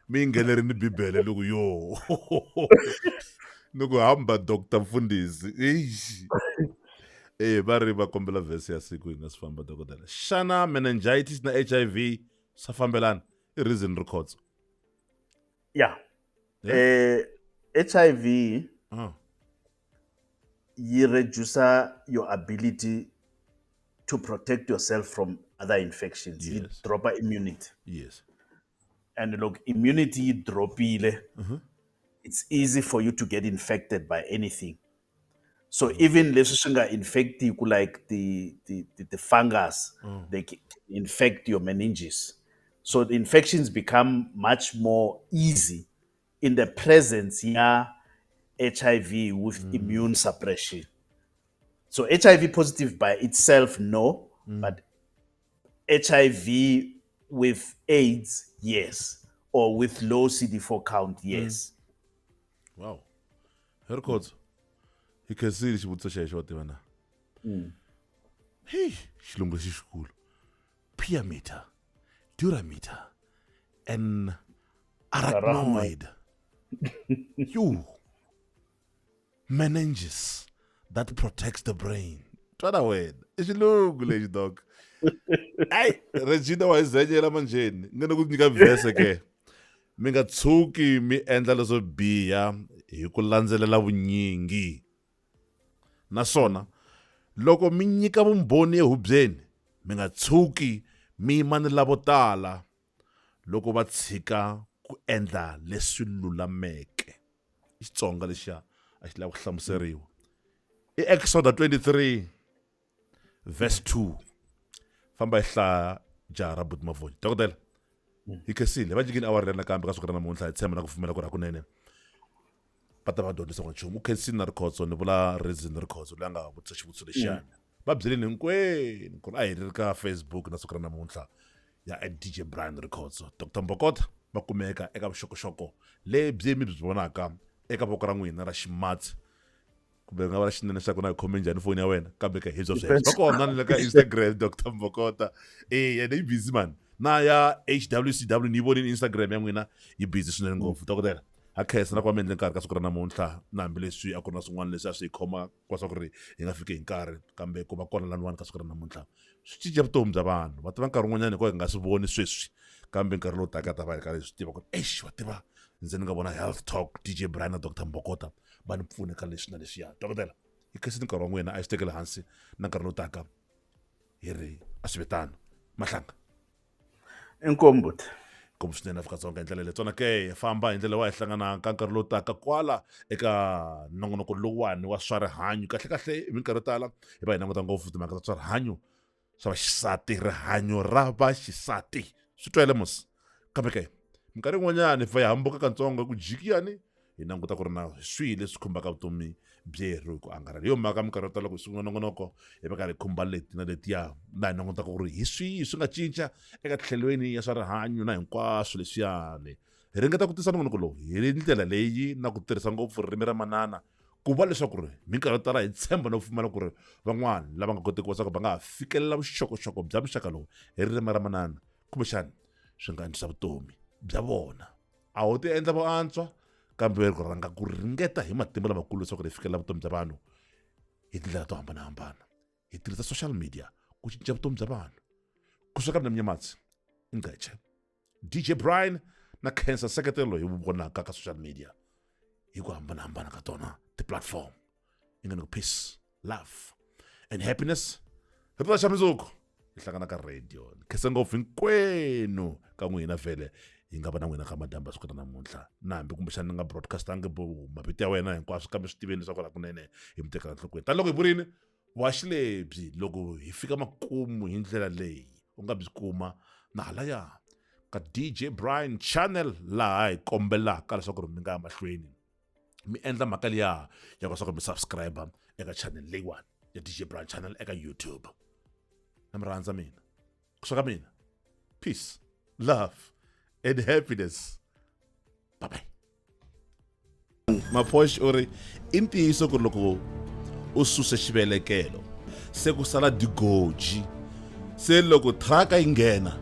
Speaker 1: mi nghenerini bibele loko yo ni ku hamba Dr Mfundisi va ri va kombela vhesi ya siku hi nga si famba dokodela. Xana meningitis na HIV swa fambelana i reason ri khotso?
Speaker 2: Yeah.
Speaker 1: Yeah.
Speaker 2: HIV
Speaker 1: Uh,
Speaker 2: yi reduce your ability to protect yourself from other infections. Yi
Speaker 1: Yes.
Speaker 2: drop immunity.
Speaker 1: yes.
Speaker 2: And look, immunity yi dropile.
Speaker 1: Uh-huh.
Speaker 2: It's easy for you to get infected by anything. So even leswi swi nga infect you, like the fungus, they can infect your meninges. So the infections become much more easy in the presence yeah HIV with immune suppression. So HIV positive by itself, no, but HIV with AIDS, yes, or with low CD4 count, yes.
Speaker 1: Wow. Hi ri khotso. Hi khensile xivutiso xexo wa tiva na. Hey, xilungu lexi xikulu. Pyometer, durameter, and arachnoid. You. Meninges that protects the brain. Twana wena. I xilungu lexi dog. Ay, Regina wa hi zenyela manjeni. Ngana ku nyika vhese ke. Mi nga tshuki mi endla leswo biha hi ku landzelela vunyingi. Naswona loko mi nyika vumbhoni ehubyeni mi nga tshuki mi yima ni lavo tala loko va tshika ku endla leswi lulameke. I Xitsonga lexiya a xi lava ku hlamuseriwa. I Exodus 23 verse 2. Famba hi hlaya jaha ra buti mavonyi. Dokodela hi khensile va nyikini awara nakambe ka siku ra namuntlha hi tshemba na ku pfumela ku ri hakunene va ta va dyondzisa ku nchumu. U khensile na rikhotso ni vula reason rikhotso leyi a nga vutisa xivutiso lexiyani. Va byeleni hinkwenu ku ri a hi ri ka Facebook na siku ra namuntlha ya DJ Brian Rikhotso. Dr Mbokota va kumeka eka vuxokoxoko lebyi mi byi vonaka eka voko ra n'wina ra ximatsi kumbe nga va ra xinene xa ku na hi khome njhani foni ya wena kambe ka hi bya sweswo va kona ni le ka Instagram Dr Mbokota yena yi busy man na ya HWCW ni yi vonini Instagram ya n'wina yi busy swinene ngopfu dokodela ha khensa na ku va mi endle nkarhi ka siku ra namuntlha na hambileswi a ku ri na swin'wana leswi a swi hi khoma kwasa ku ri hi nga fiki hi nkarhi kambe ku va kona laniwani ka siku ra namuntlha swi cinca vutomi bya vanhu va tiva nkarhi wun'wanyana hi ko hi nga swi voni sweswi kambe nkarhi lowu taka ta va hi karhi hi swi tiva ku ri va tiva ndzi ni nga vona health talk DJ Brian na Dr Mbokota va ni pfune ka leswi na leswiya dokodela hi khensile nkarhi wa n'wina a hi swi tekeli hansi na nkarhi lowu taka hi ri a swi vitana mahlanga
Speaker 2: Inkombuti.
Speaker 1: kumbe swinene Afrika-Dzonga hi ndlela leyi tsona ke famba hi ndlela wa hi hlangana ka nkarhi lowu taka kwala eka nongonoko lowuwani wa swa rihanyo kahlekahle hi minkarhi yo tala hi va hi languta ngopfu timhaka ta swa rihanyo swa vaxisati rihanyo ra vaxisati swi twele mos kambe ke minkarhi yin'wanyana hi fa hi hambuka katsongo ku jikiyani hi languta ku ri na swihi leswi khumbaka vutomi byerhu hi ku angarhela hi yo mhaka minkarhi yo tala ku hi sungula nongonoko hi va karhi hi khumba leti na letiya na hi langutaka ku ri hi swihi swi nga cinca eka tlhelweni ya swa rihanyo na hinkwaswo leswiyani hi ringeta ku tisa nongonoko lowu hi ndlela leyi na ku tirhisa ngopfu ririmi ra manana ku va leswaku ri minkarhi yo tala hi tshemba no pfumela ku ri van'wana lava nga koteki wasaka va nga ha fikelela vuxokoxoko bya muxaka lowu hi ririmi ra manana kumbexani swi nga antswisa vutomi bya vona a ho ti endla vo antswa kambe ku rhanga ku ringeta hi matimba lamakulu leswaku hi fikelela vutomi bya vanhu hi tindlela to hambanahambana hi tirhisa social media ku cinca vutomi bya vanhu kusuka na mnyamatsi ingqeche DJ Brian na khensa nseketelo hi vonaka ka social media hi ku hambanahambana ka tona ti-platform hi nga ni ku peace love and happiness hi tata xa mizuku hi hlangana ka radio ni khensa ngopfu hinkwenu ka n'wina vhele hi nga va na n'wina ka madamba siku ta namuntlha na hambi kumbexana ni nga broadcastangi mavito ya wena hinkwaswo kambe swi tiveni leswaku hakunene hi mi tekela nhlokweni tani loko hi vurini waxilebyi loko hi fika makumu hi ndlela leyi u nga byi kuma na halaya ka DJ Brian channel laha hi kombelaka leswaku ri mi nga ya mahlweni mi endla mhaka liya ya leswaku mi subscribe eka channel leyiwani ya DJ Brian channel eka YouTube na mi rhandza mina kusuka mina peace love and happiness bye bye Maposh uri i ntiyiso ku ri loko u susa xivelekelo se ku sala digoji, se loko thraka yi nghena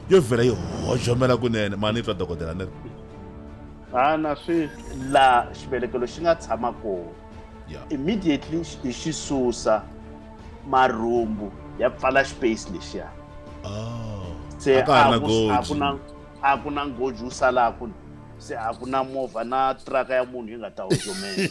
Speaker 1: yo vhela yi hojomela kunene. Mani yi twa dokodela ni ri
Speaker 2: na swi la xivelekelo xi nga tshama kona immediately hi xi susa marhumbu ya pfala space lexiya. Se a ku na ngoji wu salaku, se a ku na movha na traka ya munhu yi nga ta hojomela.